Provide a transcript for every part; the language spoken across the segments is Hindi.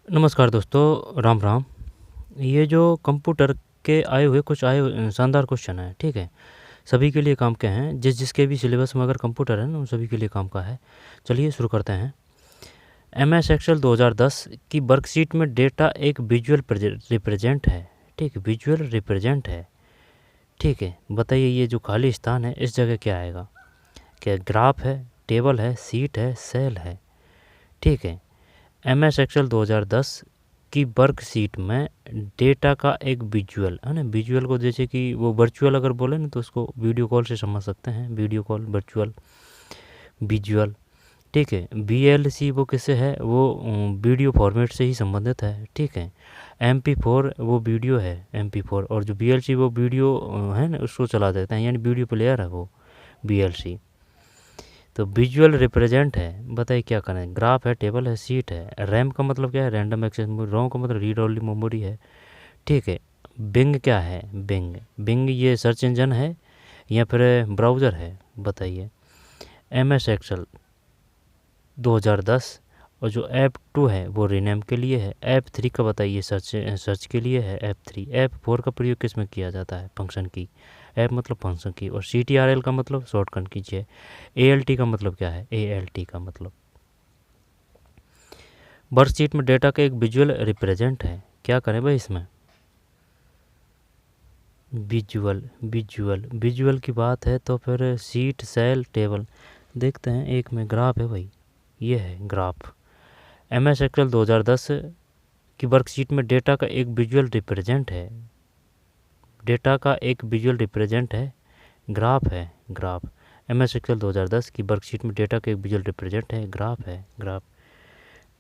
नमस्कार दोस्तों, राम राम। ये जो कंप्यूटर के आए शानदार क्वेश्चन है, ठीक है। सभी के लिए काम के हैं, जिसके भी सिलेबस में अगर कंप्यूटर है ना, उन सभी के लिए काम का है। चलिए शुरू करते हैं। MS एक्सेल 2010 की वर्कशीट में डेटा एक विजुअल रिप्रेजेंट है, ठीक, विजुअल रिप्रेजेंट है, ठीक है। बताइए ये जो खाली स्थान है इस जगह क्या आएगा? क्या ग्राफ है, टेबल है, सीट है, सेल है, ठीक है। MS एक्सेल 2010 की वर्कशीट में डेटा का एक विजुअल है ना, विजुअल को जैसे कि वो वर्चुअल अगर बोले ना तो उसको वीडियो कॉल से समझ सकते हैं, वीडियो कॉल, वर्चुअल, विजुअल, ठीक है। VLC वो किससे है? वो वीडियो फॉर्मेट से ही संबंधित है, ठीक है। MP4 वो वीडियो है, MP4, और जो VLC वो वीडियो है ना उसको चला देते हैं, यानी वीडियो प्लेयर है वो VLC। तो विजुअल रिप्रेजेंट है, बताइए क्या करें? ग्राफ है, टेबल है, सीट है। रैम का मतलब क्या है? Random access memory. रोम का मतलब रीड ओनली मेमोरी है, ठीक है। बिंग क्या है? बिंग ये सर्च इंजन है या फिर ब्राउज़र है? बताइए। MS एक्सेल 2010 और जो F2 है वो रीनेम के लिए है। F3 का बताइए सर्च के लिए है। F3 F4 का प्रयोग किस में किया जाता है? फंक्शन की। ऐप मतलब फंक्शन की, और CTRL का मतलब शॉर्टकट कीजिए। ALT का मतलब क्या है? ALT का मतलब वर्कशीट में डेटा का एक विजुअल रिप्रेजेंट है। क्या करें भाई इसमें? विजुअल की बात है तो फिर सीट, सेल, टेबल देखते हैं। एक में ग्राफ है भाई, ये है ग्राफ। MS एक्सेल 2010 की वर्कशीट में डेटा का एक विजुअल रिप्रेजेंट है, डेटा का एक विजुअल रिप्रेजेंट है, ग्राफ है, ग्राफ। MS एक्सेल 2010 की वर्कशीट में डेटा का एक विजुअल रिप्रेजेंट है, ग्राफ है, ग्राफ,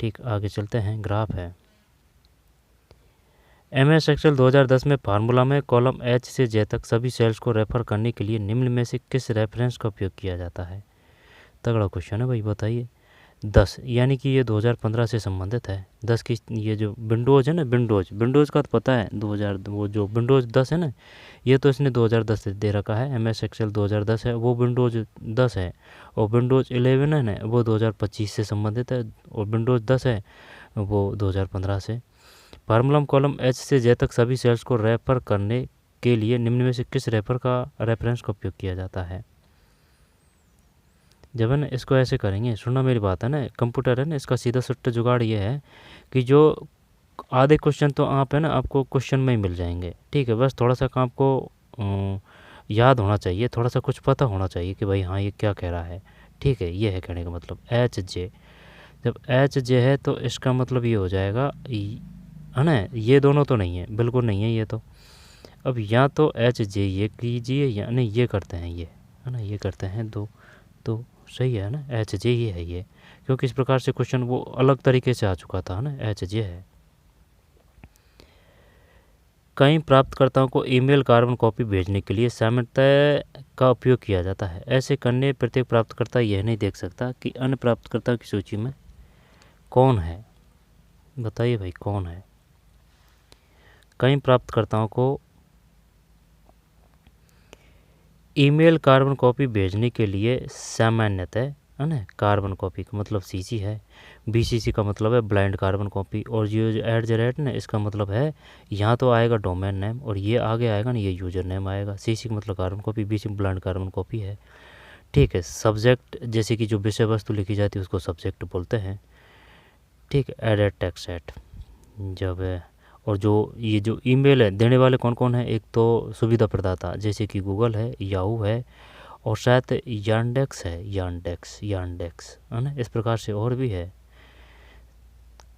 ठीक। आगे चलते हैं, ग्राफ है। MS एक्सेल 2010 में फार्मूला में कॉलम H से J तक सभी सेल्स को रेफर करने के लिए निम्न में से किस रेफरेंस का उपयोग किया जाता है? तगड़ा क्वेश्चन है भाई, बताइए। 10 यानी कि ये 2015 से संबंधित है। 10 की ये जो विंडोज़ है ना, विंडोज़ का तो पता है 2000, वो जो विंडोज़ 10 है ना, ये तो इसने 2010 से दे रखा है। MS एक्सेल 2010 है, वो विंडोज़ 10 है। और विंडोज़ 11 है ना, वो 2025 से संबंधित है, और विंडोज़ 10 है वो 2015 से। फार्मूला कॉलम H से J तक सभी सेल्स को रेफर करने के लिए निम्न में से किस रेफरेंस का उपयोग किया जाता है? जब है ना इसको ऐसे करेंगे, सुनना मेरी बात है ना, कंप्यूटर है ना, इसका सीधा सुट्टा जुगाड़ ये है कि जो आधे क्वेश्चन तो आप है ना आपको क्वेश्चन में ही मिल जाएंगे, ठीक है। बस थोड़ा सा काम आपको याद होना चाहिए, थोड़ा सा कुछ पता होना चाहिए कि भाई हाँ ये क्या कह रहा है, ठीक है। ये है कहने का मतलब HJ। जब HJ है तो इसका मतलब ये हो जाएगा, है ना, ये दोनों तो नहीं है, बिल्कुल नहीं है ये तो। अब या तो HJ ये कीजिए, या नहीं ये करते हैं, ये है ना, ये करते हैं दो, तो सही है ना, HJ ये है ये, क्योंकि इस प्रकार से क्वेश्चन वो अलग तरीके से आ चुका था ना, HJ है। कई प्राप्तकर्ताओं को ईमेल कार्बन कॉपी भेजने के लिए सामान्यतः का उपयोग किया जाता है। ऐसे करने प्रत्येक प्राप्तकर्ता यह नहीं देख सकता कि अन्य प्राप्तकर्ताओं की सूची में कौन है। बताइए भाई कौन है? कई प्राप्तकर्ताओं को ईमेल कार्बन कॉपी भेजने के लिए सामान्यतः, है ना, कार्बन कॉपी का मतलब CC है, BCC का मतलब है ब्लाइंड कार्बन कॉपी, और ये जो @ ना इसका मतलब है यहाँ तो आएगा डोमेन नेम, और ये आगे आएगा ना, ये यूजर नेम आएगा। CC का मतलब carbon copy, BC blind carbon copy है, ठीक है। सब्जेक्ट जैसे कि जो विषय वस्तु लिखी जाती है उसको सब्जेक्ट बोलते हैं, ठीक है। एड टेक्स्ट सेट जब है, और जो ये जो ईमेल है देने वाले कौन कौन है? एक तो सुविधा प्रदाता जैसे कि गूगल है, याहू है, और शायद यांडेक्स है, यांडेक्स है ना, इस प्रकार से और भी है।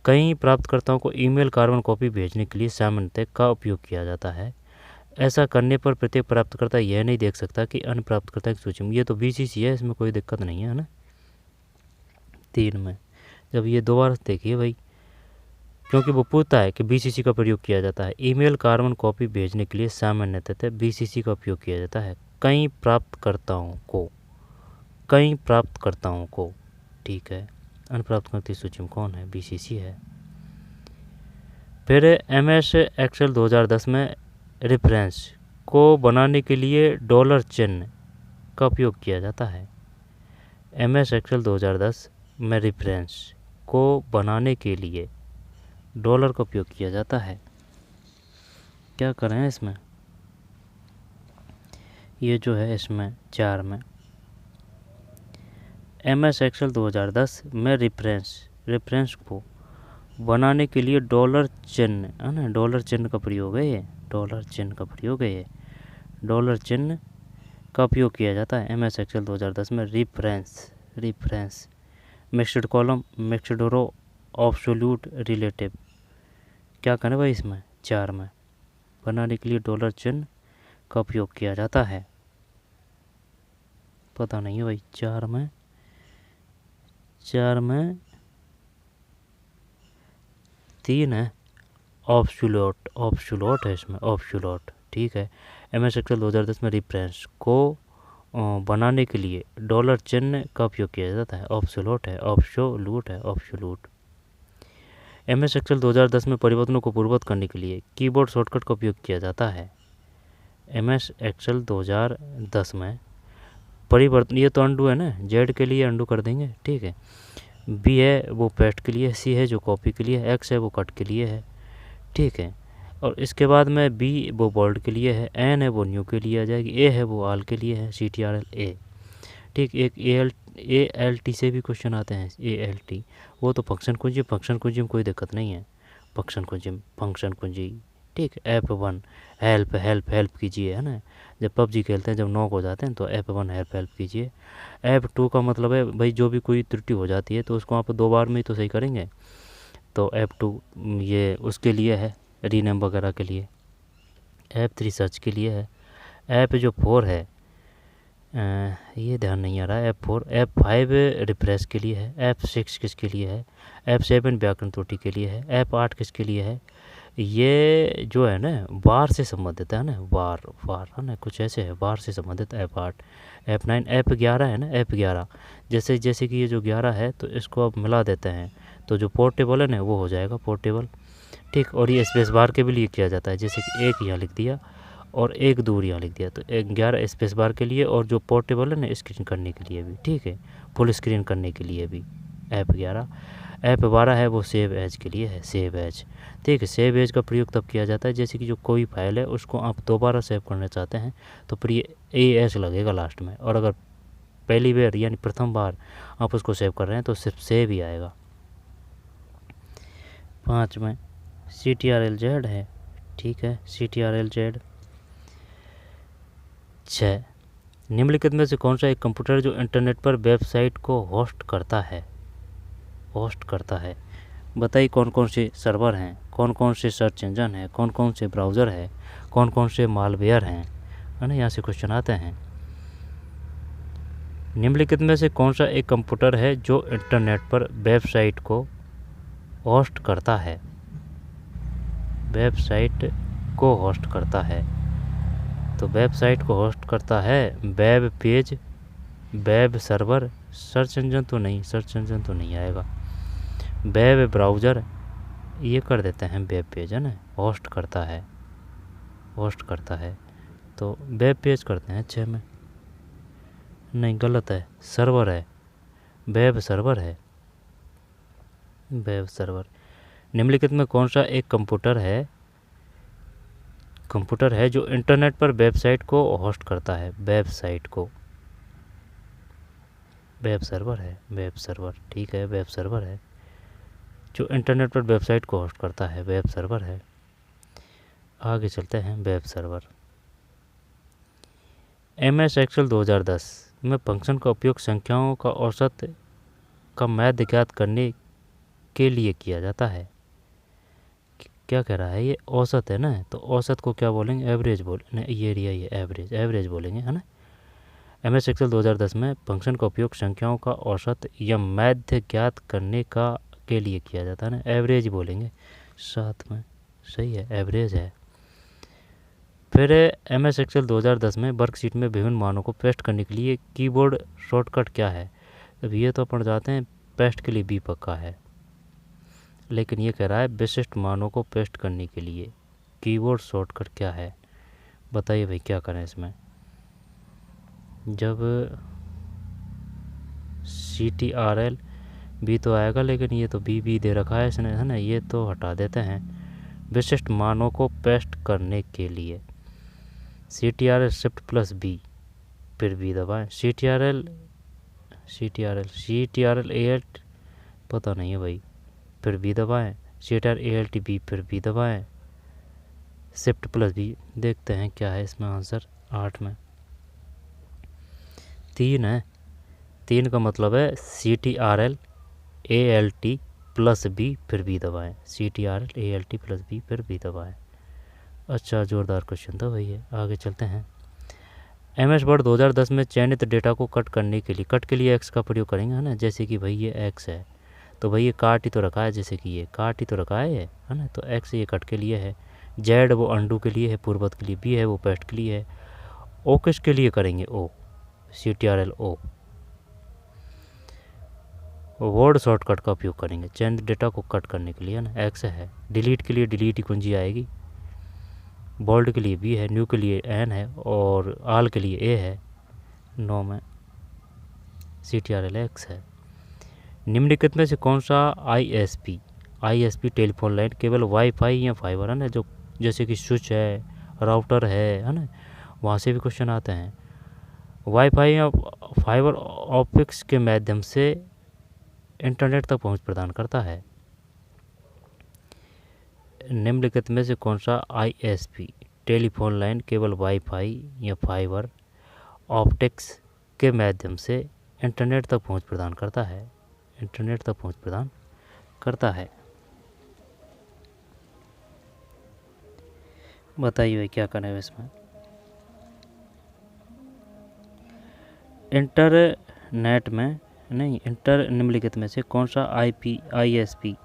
कई प्राप्तकर्ताओं को ईमेल कार्बन कॉपी भेजने के लिए सामान्यतः का उपयोग किया जाता है। ऐसा करने पर प्रत्येक प्राप्तकर्ता यह नहीं देख सकता कि अन्य प्राप्तकर्ता की सूची में, ये तो BCC है, इसमें कोई दिक्कत नहीं है ना। 3 में जब ये दोबारा देखिए भाई, क्योंकि वो पूछता है कि BCC का प्रयोग किया जाता है। ईमेल कार्बन कॉपी भेजने के लिए सामान्यतः BCC का उपयोग किया जाता है कई प्राप्तकर्ताओं को, ठीक है। अन्य प्राप्तकर्ता की सूची में कौन है? BCC है। फिर MS एक्सेल 2010 में रेफरेंस को बनाने के लिए डॉलर चिन्ह का उपयोग किया जाता है। MS एक्सेल 2010 में रेफरेंस को बनाने के लिए डॉलर का उपयोग किया जाता है। क्या करें इसमें, ये जो है इसमें 4 में MS एक्सेल 2010 में रेफरेंस को बनाने के लिए डॉलर चिन्ह है ना, डॉलर चिन्ह का प्रयोग है, ये डॉलर चिन्ह का प्रयोग है, ये डॉलर चिन्ह का उपयोग किया जाता है MS एक्सेल 2010 में। रेफरेंस मिक्स्ड कॉलम, मिक्स्ड रो, ऑब्सोल्यूट, रिलेटिव। क्या करें भाई इसमें 4 में बनाने के लिए डॉलर चिन्ह का उपयोग किया जाता है। पता नहीं है भाई, 4 में 3 है, ऑब्सोल्यूट है इसमें, ऑब्सोल्यूट। ठीक है, MS एक्सेल 2010 में रेफरेंस को बनाने के लिए डॉलर चिन्ह का उपयोग किया जाता है। ऑब्सोल्यूट है, ऑब्सोल्यूट। MS एक्सेल 2010 में परिवर्तनों को पूर्ववत करने के लिए कीबोर्ड शॉर्टकट का उपयोग किया जाता है। MS एक्सेल 2010 में परिवर्तन, ये तो अंडू है ना, जेड के लिए अंडू कर देंगे। ठीक है, बी है वो पेस्ट के लिए, सी है जो कॉपी के लिए, एक्स है वो कट के लिए है। ठीक है, और इसके बाद में बी वो बोल्ड के लिए है, एन है वो न्यू के लिए आ जाएगी, ए है वो आल के लिए है, CTRL ए। ठीक, एक ALT से भी क्वेश्चन आते हैं, ALT वो तो फंक्शन कुंजी में कोई दिक्कत नहीं है, फंक्शन कुंजी। ठीक, F1 हेल्प कीजिए, है ना, जब PUBG खेलते हैं, जब नॉक हो जाते हैं तो F1 हेल्प कीजिए। F2 का मतलब है भाई जो भी कोई त्रुटि हो जाती है तो उसको आप 2 बार में ही तो सही करेंगे, तो F2 ये उसके लिए है, रीनेम वगैरह के लिए। F3 सर्च के लिए है। F जो 4 है ये ध्यान नहीं आ रहा है, F5 रिफ्रेश के लिए है, F6 किसके लिए है, F7 व्याकरण त्रुटि के लिए है, F8 किसके लिए है, ये जो है ना वार से संबंधित है ना, वार है ना, कुछ ऐसे है, वार से संबंधित F8, F9, F11 है ना, F11 जैसे कि ये जो 11 है तो इसको अब मिला देते हैं तो जो पोर्टेबल है ना वो हो जाएगा पोर्टेबल। ठीक, और ये स्पेस बार के भी लिए किया जाता है, जैसे कि एक यहाँ लिख दिया और एक दूर यहाँ लिख दिया, तो 11 स्पेस बार के लिए, और जो पोर्टेबल है ना स्क्रीन करने के लिए भी। ठीक है, फुल स्क्रीन करने के लिए भी F11। F12 है वो सेव एज के लिए है, सेव एज। ठीक है, सेव एज का प्रयोग तब किया जाता है जैसे कि जो कोई फाइल है उसको आप दोबारा सेव करना चाहते हैं तो फिर ये AS लगेगा लास्ट में, और अगर पहली बार यानी प्रथम बार आप उसको सेव कर रहे हैं तो सिर्फ सेव ही आएगा। 5 में CTRL-Z है। ठीक है, CTRL-Z। 6, निम्नलिखित में से कौन सा एक कंप्यूटर जो इंटरनेट पर वेबसाइट को होस्ट करता है। बताइए कौन कौन से सर्वर हैं, कौन कौन से सर्च इंजन हैं, कौन कौन से ब्राउज़र हैं, कौन कौन से मालवेयर हैं, है ना, यहाँ से क्वेश्चन आते हैं। निम्नलिखित में से कौन सा एक कंप्यूटर है जो इंटरनेट पर वेबसाइट को होस्ट करता है, वेबसाइट को होस्ट करता है। तो वेबसाइट को होस्ट करता है web page, web server, search engine तो नहीं आएगा, वेब ब्राउज़र, ये कर देते हैं वेब पेज, है ना, होस्ट करता है तो वेब पेज करते हैं 6 में। नहीं, गलत है, सर्वर है, वेब सर्वर है, वेब सर्वर। निम्नलिखित में कौन सा एक कंप्यूटर है जो इंटरनेट पर वेबसाइट को होस्ट करता है, वेबसाइट को, वेब सर्वर है, वेब सर्वर। ठीक है, वेब सर्वर है जो इंटरनेट पर वेबसाइट को होस्ट करता है, वेब सर्वर है। आगे चलते हैं, वेब सर्वर। MS एक्सेल 2010 में फंक्शन का उपयोग संख्याओं का औसत का माध्य ज्ञात करने के लिए किया जाता है। क्या कह रहा है, ये औसत है ना, तो औसत को क्या बोलेंगे, एवरेज बोलेंगे, ये एवरेज बोलेंगे, है ना। MS एक्सेल 2010 में फंक्शन का उपयोग संख्याओं का औसत या माध्य ज्ञात करने के लिए किया जाता है ना, एवरेज बोलेंगे साथ में, सही है, एवरेज है। फिर MS एक्सेल 2010 में वर्कशीट में विभिन्न मानों को पेस्ट करने के लिए कीबोर्ड शॉर्टकट क्या है। अब ये तो अपन जाते हैं पेस्ट के लिए B पक्का है, लेकिन ये कह रहा है विशिष्ट मानों को पेस्ट करने के लिए कीबोर्ड शॉर्टकट क्या है। बताइए भाई क्या करें इसमें। जब CTRL बी तो आएगा, लेकिन ये तो बी दे रखा है इसने, है ना, ये तो हटा देते हैं। विशिष्ट मानों को पेस्ट करने के लिए CTRL शिफ्ट प्लस बी, फिर बी दबाएं। CTRL ALT पता नहीं है भाई, फिर बी दबाएं। CTRL ALT बी, फिर बी दबाएं, शिफ्ट प्लस बी। देखते हैं क्या है इसमें आंसर। 8 में 3 है। 3 का मतलब है CTRL ALT प्लस बी, फिर बी दबाएं। CTRL ALT प्लस बी, फिर बी दबाएं। अच्छा, ज़ोरदार क्वेश्चन था भाई ये। आगे चलते हैं। MS वर्ड 2010 में चयनित डेटा को कट करने के लिए, कट के लिए एक्स का प्रयोग करेंगे, है ना। जैसे कि भाई ये एक्स है, तो भाई ये काट ही तो रखा है, जैसे कि ये काट ही तो रखा है ना, तो एक्स ये कट के लिए है। जेड वो अंडू के लिए है, पूर्वत के लिए। बी है वो पेस्ट के लिए है। ओ किसके लिए करेंगे? ओ, CTRL O। वर्ड शॉर्टकट का उपयोग करेंगे चयनित डेटा को कट करने के लिए, है ना। एक्स है। डिलीट के लिए डिलीट की कुंजी आएगी। बोल्ड के लिए बी है, न्यू के लिए एन है, और आल के लिए ए है। 9 में CTRL X है। निम्नलिखित में से कौन सा ISP टेलीफोन लाइन केवल वाईफाई या फाइबर, है ना, जो जैसे कि स्विच है, राउटर है ना, वहाँ से भी क्वेश्चन आते हैं। वाईफाई या फाइबर ऑप्टिक्स के माध्यम से इंटरनेट तक पहुँच प्रदान करता है। निम्नलिखित में से कौन सा ISP टेलीफोन लाइन केवल वाईफाई या फाइबर ऑप्टिक्स के माध्यम से इंटरनेट तक पहुँच प्रदान करता है? इंटरनेट तक पहुँच प्रदान करता है। बताइए क्या करना है इसमें। इंटरनेट में नहीं, निम्नलिखित में से कौन सा ISP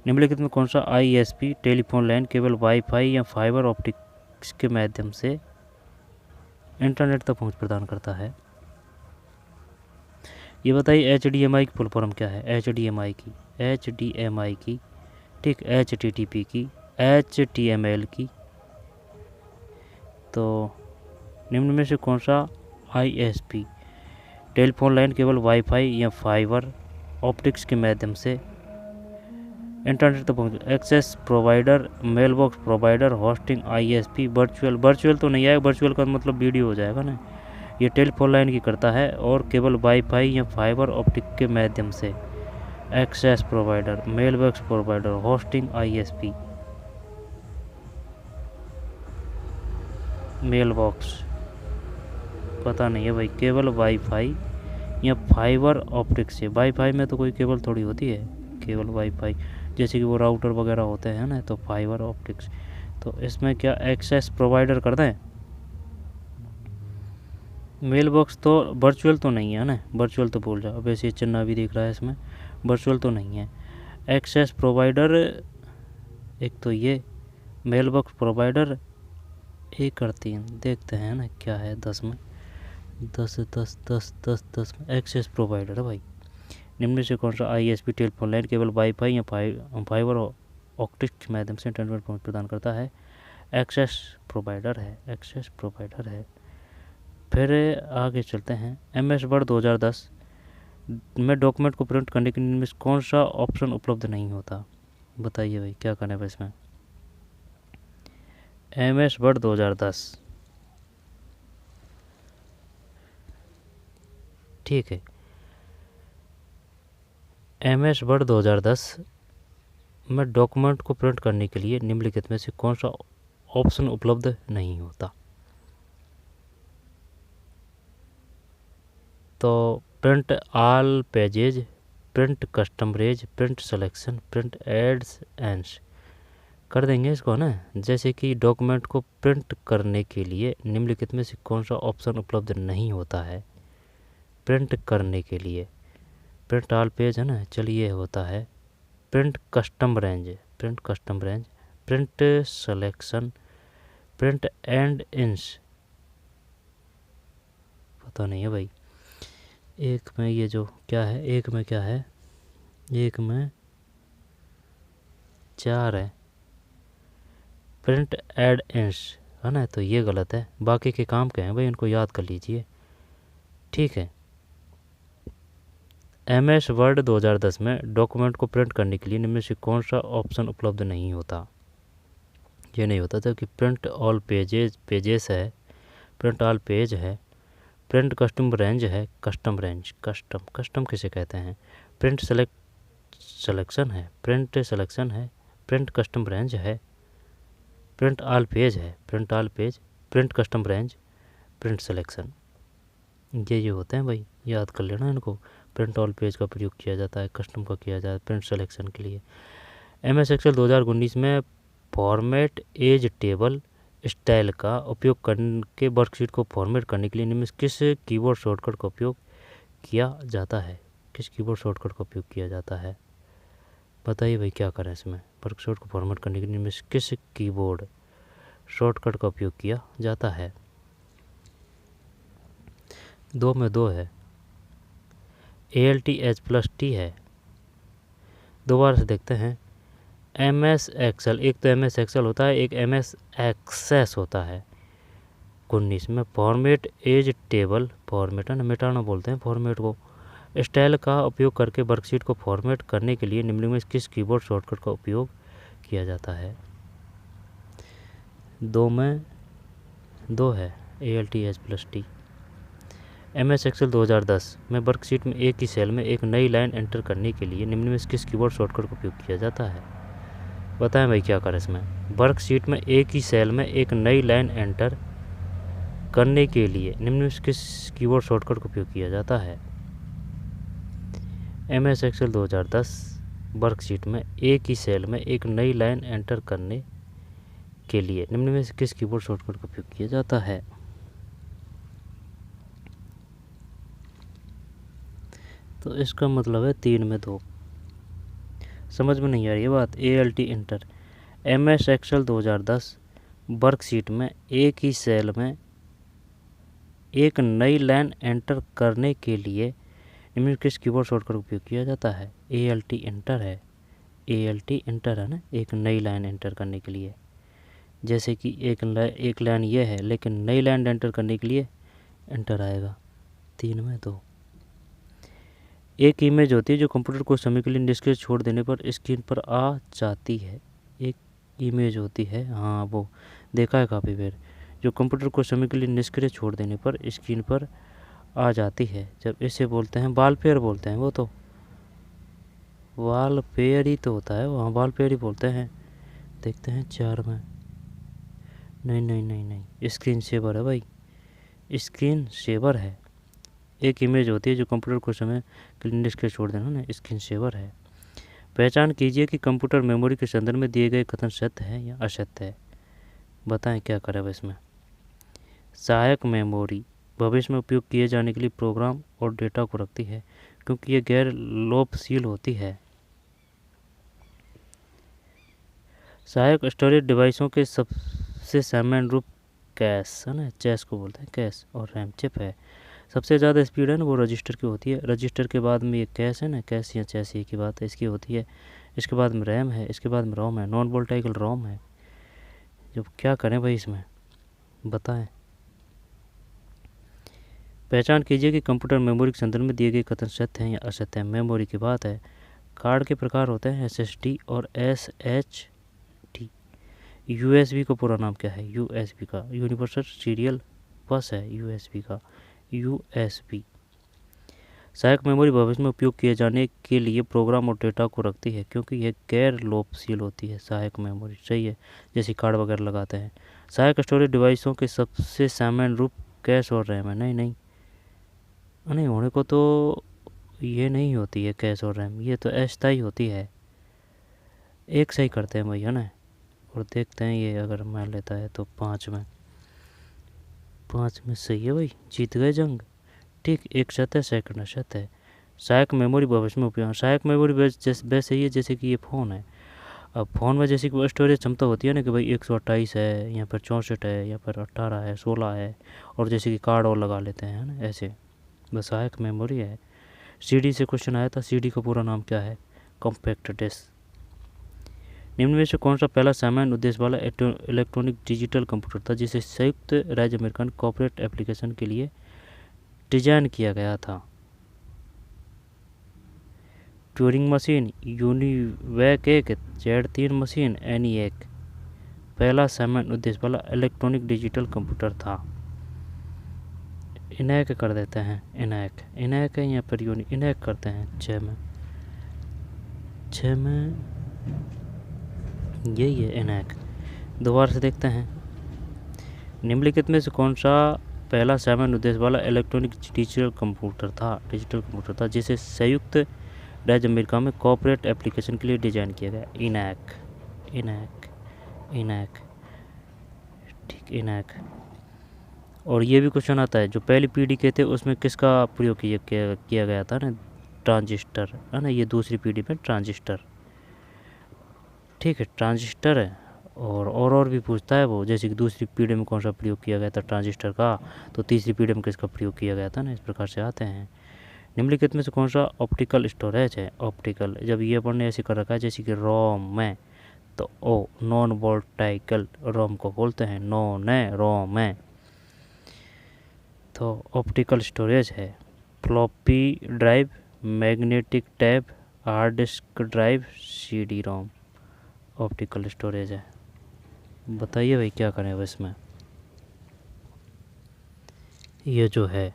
निम्नलिखित में कौन सा ISP टेलीफोन लाइन केवल वाईफाई या फाइबर ऑप्टिक्स के माध्यम से इंटरनेट तक पहुंच प्रदान करता है? ये बताइए। HDMI की फुल फॉर्म क्या है? HDMI की, ठीक, HTTP की, HTML की। तो निम्न में से कौन सा ISP टेलीफोन लाइन केवल वाईफाई या फाइबर ऑप्टिक्स के माध्यम से इंटरनेट तक पहुँच? Access provider, mail box provider, hosting ISP, virtual तो नहीं आएगा, वर्चुअल का मतलब वीडियो हो जाएगा ना। ये टेलीफोन लाइन की करता है और केवल वाईफाई या फाइबर ऑप्टिक के माध्यम से। Access provider, mail box provider, hosting ISP। Mail box पता नहीं है भाई, केवल वाईफाई या फाइबर ऑप्टिक से। वाईफाई में तो कोई केबल थोड़ी होती है, केवल वाईफाई जैसे कि वो राउटर वगैरह होते हैं ना, तो फाइबर ऑप्टिक्स। तो इसमें क्या एक्सेस प्रोवाइडर कर दें? मेल बॉक्स तो वर्चुअल तो नहीं है ना, वर्चुअल तो भूल जाओ। वैसे चिन्ह भी दिख रहा है इसमें, वर्चुअल तो नहीं है। एक्सेस प्रोवाइडर एक तो ये, मेल बॉक्स प्रोवाइडर 1 और 3। देखते हैं ना क्या है 10 में। 10 में एक्सेस प्रोवाइडर है भाई। निम्न से कौन सा ISP टेलीफोन लाइन केवल वाईफाई या फाइबर ऑप्टिक्स के माध्यम से इंटरनेट पहुंच प्रदान करता है? एक्सेस प्रोवाइडर है। फिर आगे चलते हैं। MS वर्ड 2010 में डॉक्यूमेंट को प्रिंट करने के लिए कौन सा ऑप्शन उपलब्ध नहीं होता? बताइए भाई क्या करना है इसमें। MS वर्ड 2010, ठीक है। MS वर्ड 2010 में डॉक्यूमेंट को प्रिंट करने के लिए निम्नलिखित में से कौन सा ऑप्शन उपलब्ध नहीं होता? तो print all pages, print custom range, print selection, print odds ends. कर देंगे इसको ना। जैसे कि डॉक्यूमेंट को प्रिंट करने के लिए निम्नलिखित में से कौन सा ऑप्शन उपलब्ध नहीं होता है? प्रिंट करने के लिए प्रिंट ऑल पेज है ना, चलिए होता है print custom range, print selection, print and इंस। पता नहीं है भाई। एक में ये जो क्या है, एक में क्या है, एक में 4 है। प्रिंट एड इंस है ना, तो ये गलत है। बाकी के काम क्या हैं भाई, इनको याद कर लीजिए, ठीक है। MS वर्ड 2010 में डॉक्यूमेंट को प्रिंट करने के लिए निम्न से कौन सा ऑप्शन उपलब्ध नहीं होता? ये नहीं होता था कि प्रिंट ऑल पेजेस है, प्रिंट ऑल पेज है, प्रिंट कस्टम रेंज है, कस्टम रेंज, कस्टम किसे कहते हैं, प्रिंट सिलेक्शन है, प्रिंट सिलेक्शन है, प्रिंट कस्टम रेंज है, प्रिंट ऑल पेज है, print all page, print custom range, print selection. ये होते हैं भाई, याद कर लेना इनको। प्रिंट ऑल पेज का प्रयोग किया जाता है, कस्टम का किया जाता है प्रिंट सिलेक्शन के लिए। MS एक्सेल 2019 में फॉर्मेट एज टेबल स्टाइल का उपयोग करके वर्कशीट को फॉर्मेट करने के लिए निम्न किस कीबोर्ड शॉर्टकट का उपयोग किया जाता है? किस कीबोर्ड शॉर्टकट का उपयोग किया जाता है? बताइए भाई, क्या करें इसमें? वर्कशीट को फॉर्मेट करने के लिए निम्न किस कीबोर्ड शॉर्टकट का उपयोग किया जाता है? 2 में 2 है, ALT+T है। दोबारा से देखते हैं। MS एक्सेल, एक तो MS एक्सेल होता है, एक MS एक्सेस होता है। 19 में फॉर्मेट एज टेबल, फॉर्मेट है ना, मिटाना बोलते हैं फॉर्मेट को, स्टाइल का उपयोग करके वर्कशीट को फॉर्मेट करने के लिए निम्न में किस कीबोर्ड शॉर्टकट का उपयोग किया जाता है? 2 में 2 है, ALT+T। MS एक्सेल 2010 में वर्कशीट में एक ही सेल में एक नई लाइन एंटर करने के लिए निम्न में किस कीबोर्ड शॉर्टकट का उपयोग किया जाता है? बताएं भाई, क्या करें इसमें? वर्कशीट में एक ही सेल में एक नई लाइन एंटर करने के लिए निम्न में किस कीबोर्ड शॉर्टकट का उपयोग किया जाता है? MS एक्सेल 2010 वर्कशीट में एक ही सेल में एक नई लाइन एंटर करने के लिए निम्न में किस कीबोर्ड शॉर्टकट का उपयोग किया जाता है? तो इसका मतलब है 3 में 2। समझ में नहीं आ रही है बात? ALT enter, MS Excel 2010 worksheet में एक ही सेल में एक नई लाइन एंटर करने के लिए निम्न किस कीबोर्ड शॉर्टकट का उपयोग किया जाता है? ALT इंटर है, ALT इंटर है ना, एक नई लाइन एंटर करने के लिए। जैसे कि एक लाइन ये है, लेकिन नई लाइन एंटर करने के लिए एंटर आएगा। 3 में 2। एक इमेज होती है जो कंप्यूटर को समय के लिए निष्क्रिय छोड़ देने पर स्क्रीन पर आ जाती है। एक इमेज होती है, हाँ वो देखा है काफ़ी बार, जो कंप्यूटर को समय के लिए निष्क्रिय छोड़ देने पर स्क्रीन पर आ जाती है। जब इसे बोलते हैं वॉलपेपर बोलते हैं, वो तो वॉलपेपर ही तो होता है, वहाँ वॉलपेपर ही बोलते हैं। देखते हैं 4 में, नहीं, स्क्रीन सेवर है भाई, स्क्रीन सेवर है। एक इमेज होती है जो कंप्यूटर को समय के लिए निष्क्रिय छोड़ देना ना, स्क्रीन सेवर है। पहचान कीजिए कि कंप्यूटर मेमोरी के संदर्भ में दिए गए कथन सत्य है या असत्य है। बताएं, क्या करें अब इसमें? सहायक मेमोरी भविष्य में उपयोग किए जाने के लिए प्रोग्राम और डेटा को रखती है क्योंकि ये गैर लोपशील होती है। सहायक स्टोरेज डिवाइसों के सबसे सामान्य रूप कैश है ना, चैस को बोलते हैं, कैश और रैम चिप है। सबसे ज़्यादा स्पीड है ना वो रजिस्टर की होती है। रजिस्टर के बाद में ये कैश है ना, कैश या चैस की बात है, इसकी होती है। इसके बाद में रैम है, इसके बाद में रोम है, नॉन वोल्टाइल रोम है। जब क्या करें भाई इसमें, बताएं। पहचान कीजिए कि कंप्यूटर मेमोरी के संदर्भ में दिए गए कथन सत्य हैं या असत्य हैं। मेमोरी की बात है। कार्ड के प्रकार होते हैं SSD और SHD। USB का पूरा नाम क्या है? USB का यूनिवर्सल सीरियल बस है, USB का USB। सहायक मेमोरी भविष्य में उपयोग किए जाने के लिए प्रोग्राम और डेटा को रखती है क्योंकि यह गैर लोपशील होती है। सहायक मेमोरी सही है, जैसे कार्ड वगैरह लगाते हैं। सहायक स्टोरेज डिवाइसों के सबसे सामान्य रूप कैश और रैम है। नहीं होने को तो ये नहीं होती है कैश और रैम, ये तो अस्थायी होती है। एक सही करते हैं भाई, है ना, और देखते हैं ये अगर मान लेता है तो 5 में सही है भाई, जीत गए जंग। ठीक, एक शत है, सेकंड शत है। सहायक मेमोरी भविष्य में उपयोग, सहायक मेमोरी वैसे ही है जैसे कि ये फ़ोन है। अब फ़ोन में जैसे कि वो स्टोरेज क्षमता होती है ना कि भाई 128 है, यहाँ पर 64 है, यहाँ पर 18 है, 16 है, और जैसे कि कार्ड और लगा लेते हैं, है ना, ऐसे बस सहायक मेमोरी है। CD से क्वेश्चन आया था, CD का पूरा नाम क्या है? Compact disc. निम्न में से कौन सा पहला सामान्य उद्देश्य वाला इलेक्ट्रॉनिक डिजिटल कंप्यूटर था जिसे संयुक्त राज्य अमेरिका कॉर्पोरेट एप्लीकेशन के लिए डिजाइन किया गया था? Turing machine, UNIVAC 1, Z3 machine, ENIAC पहला सामान्य उद्देश्य वाला इलेक्ट्रॉनिक डिजिटल कंप्यूटर था। ENIAC कर देते हैं, ENIAC है यहाँ पर ENIAC करते हैं 6 में यही है ENIAC। दोबारा से देखते हैं, निम्नलिखित में से कौन सा पहला सामान्य उद्देश्य वाला इलेक्ट्रॉनिक डिजिटल कंप्यूटर था जिसे संयुक्त राज्य अमेरिका में कॉर्पोरेट एप्लीकेशन के लिए डिजाइन किया गया? ENIAC ठीक, ENIAC। और ये भी क्वेश्चन आता है, जो पहली पीढ़ी के थे उसमें किसका प्रयोग किया गया था ना? ट्रांजिस्टर है ना। ये दूसरी पीढ़ी में ट्रांजिस्टर, ठीक है, ट्रांजिस्टर है। और भी पूछता है वो, जैसे कि दूसरी पीढ़ी में कौन सा प्रयोग किया गया था ट्रांजिस्टर का, तो तीसरी पीढ़ी में किसका प्रयोग किया गया था ना, इस प्रकार से आते हैं। निम्नलिखित में से कौन सा ऑप्टिकल स्टोरेज है? ऑप्टिकल, जब ये पढ़ने ऐसे कर रखा है जैसे कि रोम में, तो ओ नॉन वोल्टाइकल रोम को बोलते हैं, रोम है, तो ऑप्टिकल स्टोरेज है। Floppy drive, magnetic tab, hard disk drive, CD रोम ऑप्टिकल स्टोरेज है। बताइए भाई क्या करें अब इसमें? ये जो है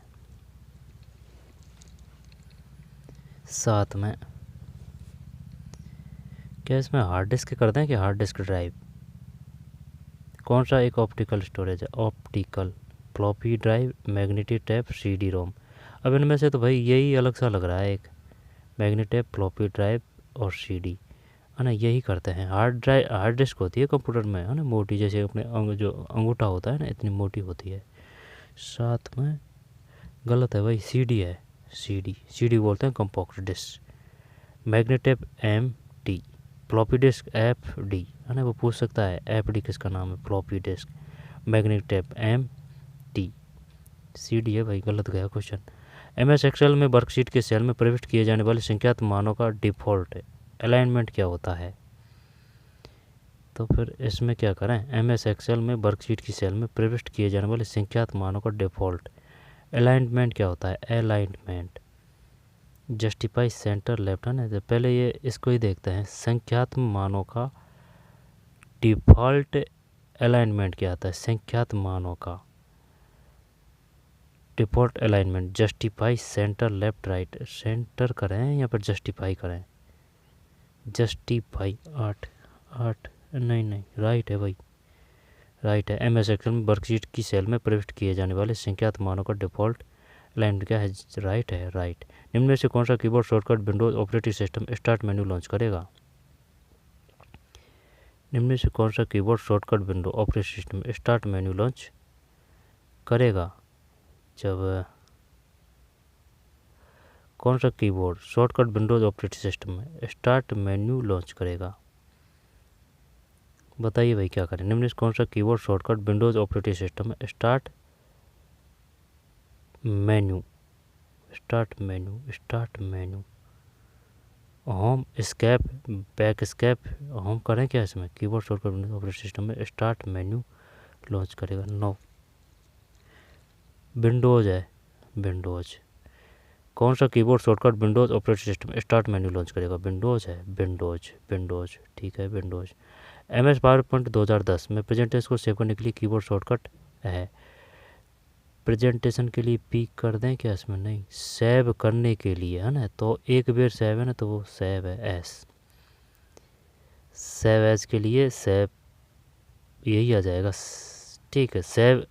7 में, क्या इसमें हार्ड डिस्क कर दें कि हार्ड डिस्क ड्राइव? कौन सा एक ऑप्टिकल स्टोरेज है? Optical, floppy drive, magnetic tap, CD रोम। अब इनमें से तो भाई यही अलग सा लग रहा है, एक मैग्नेटिक टैप, फ्लॉपी ड्राइव और CD है ना, यही करते हैं। हार्ड डिस्क होती है कंप्यूटर में है ना, मोटी, जैसे अपने जो अंगूठा होता है ना, इतनी मोटी होती है। 7 में गलत है भाई, CD है, CD बोलते हैं compact disc. Magnetic MD, floppy disk FD है ना, वो पूछ सकता है FD किसका नाम है? Floppy disk. Magnetic MD, CD है भाई, गलत गया क्वेश्चन। MS एक्सेल में वर्कशीट के सेल में प्रविष्ट किए जाने वाले संख्यात्मक मानों का डिफ़ॉल्ट अलाइनमेंट क्या होता है? तो फिर इसमें क्या करें? MS एक्सेल में वर्कशीट की सेल में प्रविष्ट किए जाने वाले संख्यात्मक मानों का डिफ़ॉल्ट अलाइनमेंट क्या होता है? अलाइनमेंट, जस्टिफाई सेंटर लेफ्ट है ना। तो पहले ये इसको ही देखते हैं, संख्यात्मक मानों का डिफ़ॉल्ट अलाइनमेंट क्या होता है? संख्यात्मक मानों का default alignment, justify centre left right, centre करें या फिर जस्टिफाई करें? जस्टिफाई, 8 नहीं राइट है भाई, राइट है। MS एक्सेल में वर्कशीट की सेल में प्रविष्ट किए जाने वाले संख्यात्मक मानों का डिफ़ॉल्ट अलाइनमेंट क्या है? राइट है, राइट। निम्न में से कौन सा keyboard shortcut Windows operating system start menu launch करेगा? निम्न में से कौन सा keyboard shortcut window operating system start menu launch करेगा? जब कौन सा keyboard shortcut Windows operating system में स्टार्ट मेन्यू लॉन्च करेगा? बताइए भाई क्या करें? निम्न में से कौन सा keyboard shortcut Windows operating system में start menu home escape, back escape, home करें क्या इसमें? Keyboard shortcut Windows operating system में स्टार्ट मेन्यू लॉन्च करेगा? नो, विंडोज है, विंडोज। कौन सा keyboard shortcut Windows operating system start menu launch करेगा? विंडोज है, विंडोज ठीक है, विंडोज। MS पावरपॉइंट 2010 में प्रेजेंटेशन को सेव करने के लिए कीबोर्ड शॉर्टकट है? प्रेजेंटेशन के लिए P कर दें क्या इसमें? नहीं, सेव करने के लिए है ना, तो एक बार सेव है ना, तो वो सेव है सेव एज के लिए सेव यही आ जाएगा, ठीक है। सेव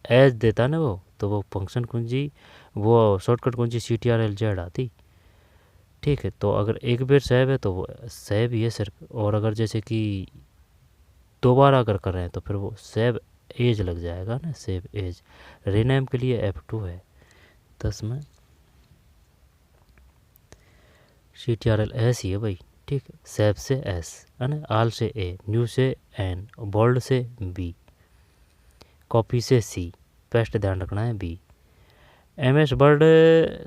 एज देता ना वो, तो वो फंक्शन कुंजी, वो शॉर्टकट कुंजी CTRL-Z आती, ठीक है। तो अगर एक बार सेव है तो वो सेव ही है सिर्फ, और अगर जैसे कि दोबारा अगर कर रहे हैं तो फिर वो सेव एज लग जाएगा ना, सेव एज। रीनेम के लिए F2 है। 10 में CTRL-S ही है भाई, ठीक है। सेव से S है ना, आल से A, न्यू से N, बोल्ड से B, कॉपी से C, पेस्ट ध्यान रखना है B। MS वर्ड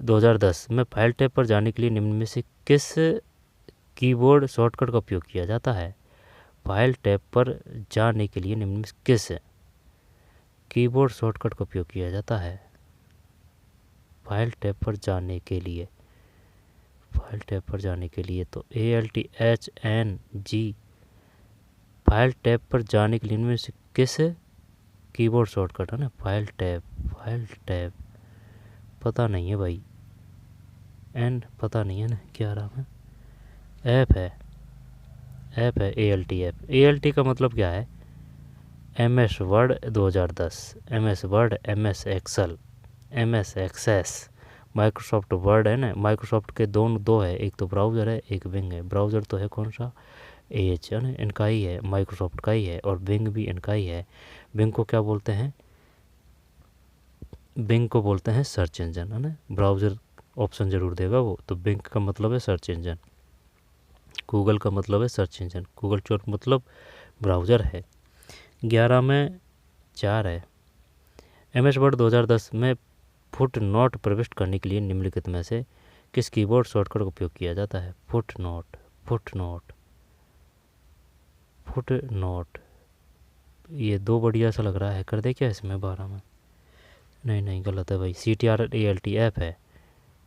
2010 में फाइल टैब पर जाने के लिए निम्न में से किस कीबोर्ड शॉर्टकट का उपयोग किया जाता है? फाइल टैब पर जाने के लिए निम्न में किस कीबोर्ड शॉर्टकट का उपयोग किया जाता है? फाइल टैब पर जाने के लिए, फाइल टैब पर जाने के लिए तो ALTHNG फाइल टैब पर जाने के लिए इनमें से किस कीबोर्ड शॉर्टकट है ना? फाइल टैब, फाइल टैब पता नहीं है भाई, एन पता नहीं है ना क्या रहा है। ऐप है, ऐप है ALT ऐप। ALT का मतलब क्या है? MS Word 2010, MS Word, MS Excel, MS Access, Microsoft Word है ना। माइक्रोसॉफ्ट के दो है, एक तो ब्राउज़र है, एक विंग है। ब्राउज़र तो है कौन सा? एज है ना, इनका ही है, माइक्रोसॉफ्ट का ही है। और विंग भी इनका ही है। विंग को क्या बोलते हैं? विंग को बोलते हैं सर्च इंजन है ना। ब्राउज़र ऑप्शन ज़रूर देगा वो, तो विंग का मतलब है सर्च इंजन, गूगल का मतलब है सर्च इंजन, गूगल चोर मतलब ब्राउज़र है। 11 में 4 है। MS वर्ड 2010 में फुट नोट प्रविष्ट करने के लिए निम्नलिखित में से किस कीबोर्ड शॉर्टकट का उपयोग किया जाता है? Foot note, foot note, foot note, ये दो बढ़िया सा लग रहा है, कर दे क्या इसमें 12 में? नहीं नहीं, गलत है भाई। CTRALT ऐप है।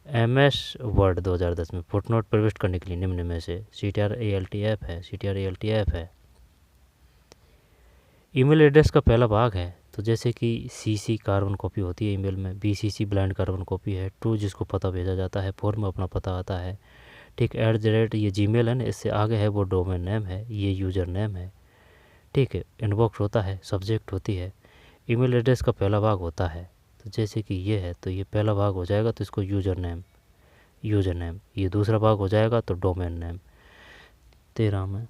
MS वर्ड 2010 में फुट नोट प्रविष्ट करने के लिए निम्न में से CTRALT ऐप है, CTRALT ऐप है। ईमेल एड्रेस का पहला भाग है, तो जैसे कि CC कार्बन कॉपी होती है ईमेल में, BCC ब्लाइंड कार्बन कॉपी है, टू जिसको पता भेजा जाता है, 4 में अपना पता आता है, ठीक। @ ये जीमेल है ना, इससे आगे है वो डोमेन नेम है, ये यूज़र नेम है, ठीक है। इनबॉक्स होता है, सब्जेक्ट होती है। ईमेल एड्रेस का पहला भाग होता है, तो जैसे कि ये है, तो ये पहला भाग हो जाएगा, तो इसको यूज़र नेम, यूज़र नेम। ये दूसरा भाग हो जाएगा तो डोमेन नेम। 13 में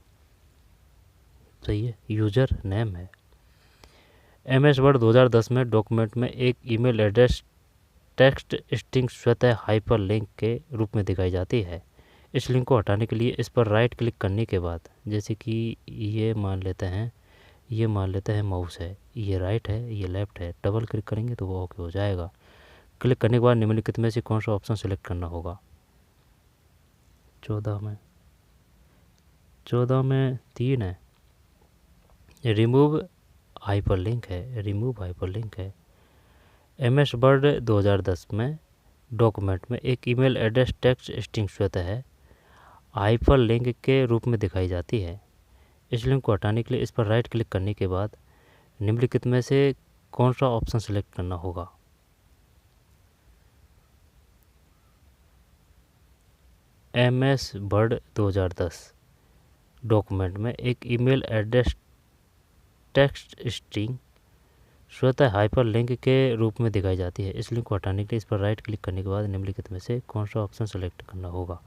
सही है, यूज़र नेम है। MS वर्ड 2010 में डॉक्यूमेंट में एक ईमेल एड्रेस टेक्स्ट स्ट्रिंग स्वतः हाइपर लिंक के रूप में दिखाई जाती है। इस लिंक को हटाने के लिए इस पर राइट क्लिक करने के बाद, जैसे कि ये मान लेते हैं, ये मान लेते हैं माउस है, ये राइट है, ये लेफ़्ट है, डबल क्लिक करेंगे तो वो ओके हो जाएगा। क्लिक करने के बाद निम्नलिखित में से कौन सा ऑप्शन सेलेक्ट करना होगा? 14 में 3 है, रिमूव हाइपरलिंक है, रिमूव हाइपरलिंक है। MS वर्ड 2010 में डॉक्यूमेंट में एक ईमेल एड्रेस टेक्स्ट स्ट्रिंग स्वतः है हाइपरलिंक के रूप में दिखाई जाती है। इस लिंक को हटाने के लिए इस पर राइट क्लिक करने के बाद निम्नलिखित में से कौन सा ऑप्शन सेलेक्ट करना होगा? MS वर्ड 2010 डॉक्यूमेंट में एक ईमेल एड्रेस टेक्स्ट स्ट्रिंग स्वतः हाइपरलिंक के रूप में दिखाई जाती है। इस लिंक को हटाने के लिए इस पर राइट क्लिक करने के बाद निम्नलिखित में से कौन सा ऑप्शन सेलेक्ट करना होगा?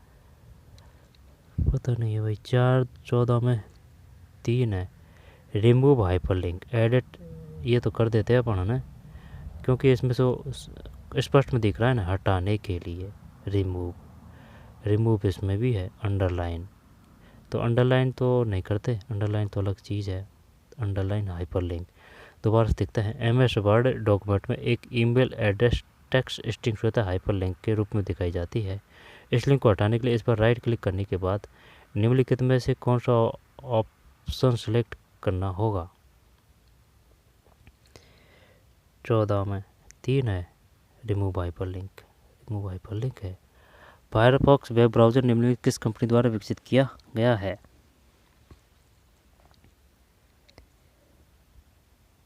पता नहीं है भाई। 14 में 3 है, रिमूव हाइपरलिंक, एडिट ये तो कर देते हैं अपन है ना, क्योंकि इसमें से स्पष्ट में दिख रहा है ना, हटाने के लिए रिमूव, रिमूव इसमें भी है। अंडरलाइन, तो अंडरलाइन तो नहीं करते, अंडरलाइन तो अलग चीज़ है। अंडरलाइन हाइपरलिंक दोबारा से दिखता है। MS वर्ड डॉक्यूमेंट में एक ईमेल एड्रेस टेक्स्ट स्ट्रिंग स्वतः हाइपरलिंक के रूप में दिखाई जाती है। इस लिंक को हटाने के लिए इस पर राइट क्लिक करने के बाद निम्नलिखित में से कौन सा ऑप्शन सेलेक्ट करना होगा? 14 में 3 है, रिमूव हाइपरलिंक, रिमूव हाइपरलिंक है। फायरफॉक्स वेब ब्राउज़र निम्नलिखित किस कंपनी द्वारा विकसित किया गया है?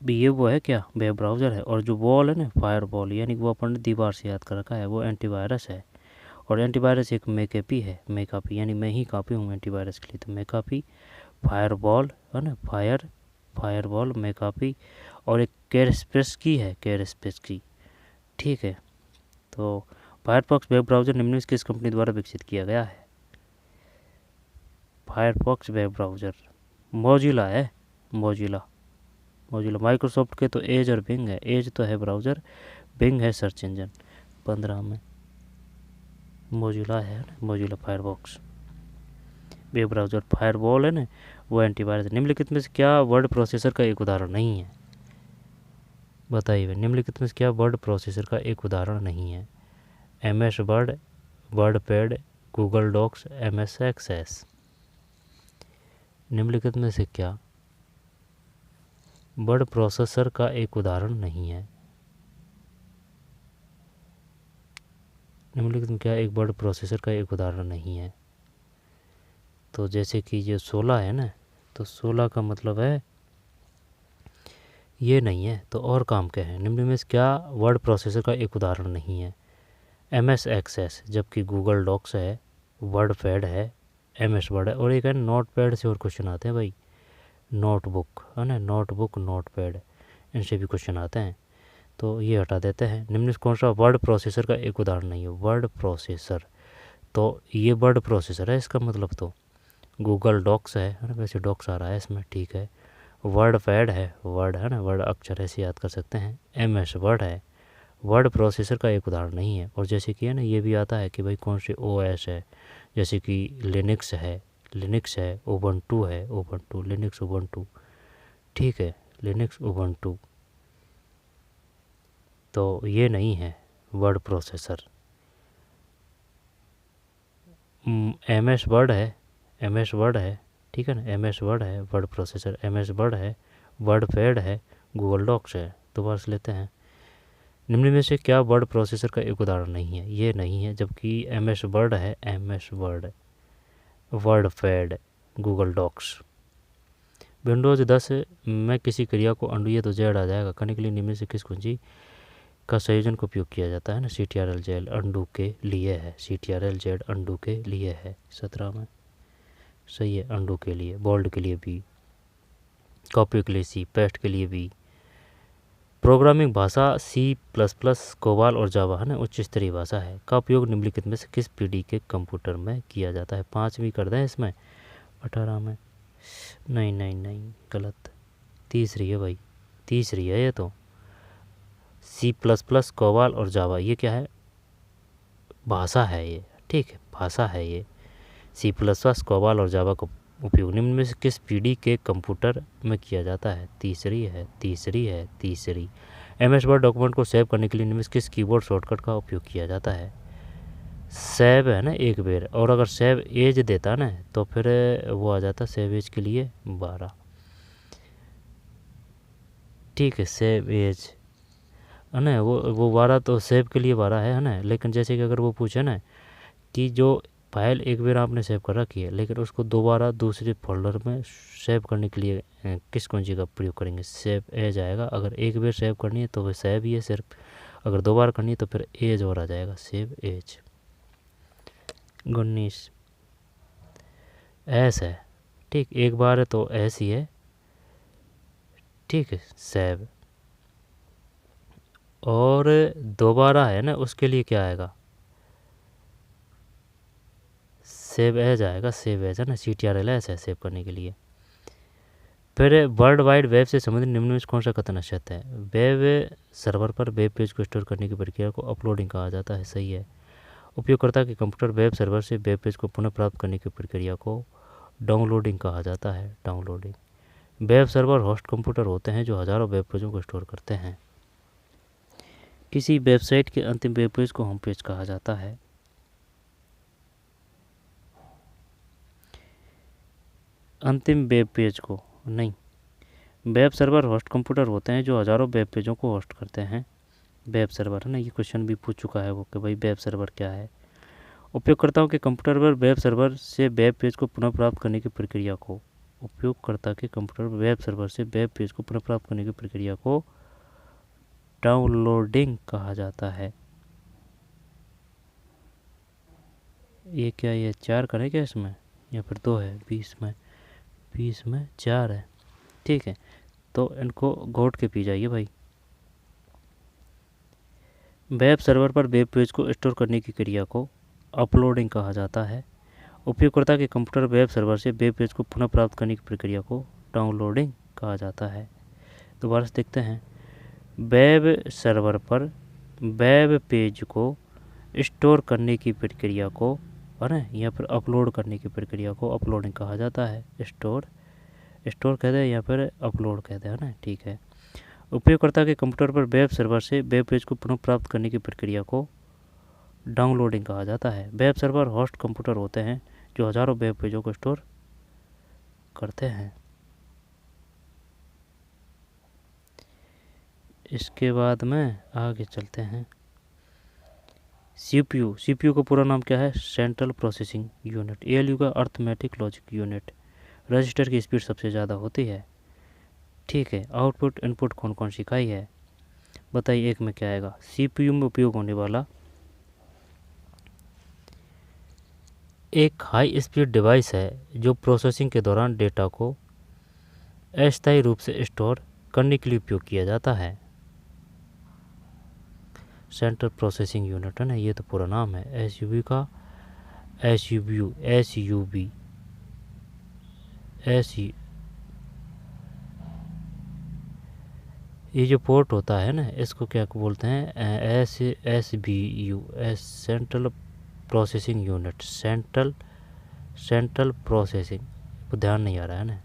ये वो है क्या, वेब ब्राउज़र है। और जो वॉल है ना, फायरवॉल, यानी कि वो अपन ने दीवार से याद कर रखा है, वो एंटीवायरस है। और एंटीवायरस एक मेकापी है, मेकापी यानी मैं ही कापी हूँ एंटीवायरस के लिए, तो मेकापी, फायरवॉल है ना, फायरवॉल, मेकापी, और एक कैस्पेrsky है, कैस्पेrsky, ठीक है। तो फायरफॉक्स वेब ब्राउज़र निम्नलिखित किस कंपनी द्वारा विकसित किया गया है? फायरफॉक्स वेब ब्राउज़र मोजिला है, मोजिला, माइक्रोसॉफ्ट के तो एज और बिंग है। एज तो है ब्राउज़र, बिंग है सर्च इंजन। 15 में मोजिला है ना, Mozilla Firefox web browser. Firewall है ना, वो एंटीवायरस। निम्नलिखित में से क्या वर्ड प्रोसेसर का एक उदाहरण नहीं है? बताइए, निम्नलिखित में से क्या वर्ड प्रोसेसर का एक उदाहरण नहीं है? MS Word, WordPad, Google Docs, MS Access. निम्नलिखित में से क्या वर्ड प्रोसेसर का एक उदाहरण नहीं है? निम्नलिखित में क्या एक वर्ड प्रोसेसर का एक उदाहरण नहीं है? तो जैसे कि ये 16 है ना, तो 16 का मतलब है ये नहीं है, तो और काम क्या है? निम्न में से क्या वर्ड प्रोसेसर का एक उदाहरण नहीं है? MS एक्सेस, जबकि गूगल डॉक्स है, वर्ड पैड है, MS वर्ड है, और एक है नोट पैड से और क्वेश्चन आते हैं भाई, नोटबुक है ना, नोटबुक नोट पैड, इनसे भी क्वेश्चन आते हैं, तो ये हटा देते हैं। निम्न से कौन सा वर्ड प्रोसेसर का एक उदाहरण नहीं है? वर्ड प्रोसेसर, तो ये वर्ड प्रोसेसर है इसका मतलब, तो गूगल डॉक्स है ना, वैसे डॉक्स आ रहा है इसमें, ठीक है। वर्ड पैड है, वर्ड है ना, वर्ड अक्षर ऐसे याद कर सकते हैं। MS वर्ड है, वर्ड प्रोसेसर का एक उदाहरण नहीं है। और जैसे कि है ना, ये भी आता है कि भाई कौन सी OS है, जैसे कि लिनक्स है, उबंटू है, उबंटू लिनक्स उबंटू, ठीक है, लिनक्स उबंटू, तो ये नहीं है वर्ड प्रोसेसर। MS वर्ड है, MS वर्ड है, ठीक है ना, MS वर्ड है वर्ड प्रोसेसर, MS वर्ड है, वर्ड पैड है, गूगल डॉक्स है। दोबारा से लेते हैं, निम्न में से क्या वर्ड प्रोसेसर का एक उदाहरण नहीं है? ये नहीं है, जबकि MS वर्ड है, MS Word, WordPad, Google Docs. Windows 10 में किसी क्रिया को अंडू तो जेड आ जाएगा, करने के लिए निम्न से किस कुंजी का संयोजन का उपयोग किया जाता है ना? CTRL-Z अंडू के लिए है, CTRL-Z अंडू के लिए है। 17 में सही है, अंडू के लिए, बोल्ड के लिए भी, कॉपी के लिए C, पेस्ट के लिए भी। प्रोग्रामिंग भाषा C++, कोबाल और जावा है ना, उच्च स्तरीय भाषा है, का उपयोग निम्नलिखित में से किस पीढ़ी के कंप्यूटर में किया जाता है? 5वीं कर दें इसमें, 18 में, नहीं गलत, तीसरी है भाई, तीसरी है ये तो। C++, कोबाल और जावा, ये क्या है? भाषा है ये, ठीक है, भाषा है ये। C++, कोबाल और जावा का उपयोग निम्न में से किस पीढ़ी के कंप्यूटर में किया जाता है? तीसरी। MS वर्ड डॉक्यूमेंट को सेव करने के लिए निम्न में से किस कीबोर्ड शॉर्टकट का उपयोग किया जाता है? सेव है ना एक बेर, और अगर सेव एज देता ना तो फिर वो आ जाता सेव एज के लिए 12, ठीक है, सेव एज है ना, वो 12 तो सेव के लिए 12 है ना। लेकिन जैसे कि अगर वो पूछे ना कि जो फाइल एक बार आपने सेव कर रखी है लेकिन उसको दोबारा दूसरे फोल्डर में सेव करने के लिए किस कुंजी का प्रयोग करेंगे? सेव एज आएगा। अगर एक बार सेव करनी है तो वह सेव ही है सिर्फ, अगर दो बार करनी है तो फिर एज और आ जाएगा, सेव एज। 19 एस है, ठीक, एक बार है तो एस ही है, ठीक है, सेव। और दोबारा है ना उसके लिए क्या आएगा? सेव एज आएगा, सेव एज है ना, CTRL-S है सेव करने के लिए। फिर वर्ल्ड वाइड वेब से संबंधित निम्न में कौन सा कथन सत्य है? वेब सर्वर पर वेब पेज को स्टोर करने की प्रक्रिया को अपलोडिंग कहा जाता है, सही है। उपयोगकर्ता के कंप्यूटर वेब सर्वर से वेब पेज को पुनः प्राप्त करने की प्रक्रिया को डाउनलोडिंग कहा जाता है, downloading. Web server host computer होते हैं जो हजारों वेब पेजों को स्टोर करते हैं। किसी वेबसाइट के अंतिम वेब पेज को होम पेज कहा जाता है। अंतिम वेब पेज को नहीं, वेब सर्वर होस्ट कंप्यूटर होते हैं जो हजारों वेब पेजों को होस्ट करते हैं। वेब सर्वर है ना, ये क्वेश्चन भी पूछ चुका है वो कि भाई वेब सर्वर क्या है। उपयोगकर्ताओं के कंप्यूटर पर वेब सर्वर से वेब पेज को पुनः प्राप्त करने की प्रक्रिया को, उपयोगकर्ता के कंप्यूटर पर वेब सर्वर से वेब पेज को पुनः प्राप्त करने की प्रक्रिया को डाउनलोडिंग कहा जाता है। ये क्या, ये 4 करें क्या इसमें, या फिर 2 है? 20 में 4 है, ठीक है, तो इनको घोट के पी जाइए भाई। वेब सर्वर पर वेब पेज को स्टोर करने की क्रिया को अपलोडिंग कहा जाता है। उपयोगकर्ता के कंप्यूटर वेब सर्वर से वेब पेज को पुनः प्राप्त करने की प्रक्रिया को डाउनलोडिंग कहा जाता है। दोबारा से देखते हैं, वेब सर्वर पर वेब पेज को स्टोर करने की प्रक्रिया को है ना, या फिर अपलोड करने की प्रक्रिया को अपलोडिंग कहा जाता है। स्टोर कहते हैं या फिर अपलोड कहते हैं ना, ठीक है। उपयोगकर्ता के कंप्यूटर पर वेब सर्वर से वेब पेज को पुनः प्राप्त करने की प्रक्रिया को डाउनलोडिंग कहा जाता है। वेब सर्वर होस्ट कंप्यूटर होते हैं जो हजारों वेब पेजों को स्टोर करते हैं। इसके बाद में आगे चलते हैं। सीपीयू का पूरा नाम क्या है? Central processing unit. एएलयू का अर्थमेटिक लॉजिक यूनिट। रजिस्टर की स्पीड सबसे ज़्यादा होती है, ठीक है। आउटपुट इनपुट कौन कौन सी इकाई है? बताइए एक में क्या आएगा? सीपीयू में उपयोग होने वाला एक हाई स्पीड डिवाइस है जो प्रोसेसिंग के दौरान डेटा को अस्थायी रूप से स्टोर करने के लिए उपयोग किया जाता है। सेंट्रल प्रोसेसिंग यूनिट है ना, ये तो पूरा नाम है। एसयूबी का एसयूबी ये जो पोर्ट होता है ना, इसको क्या बोलते हैं? SBU, central processing unit. Central processing, ध्यान नहीं आ रहा है ना।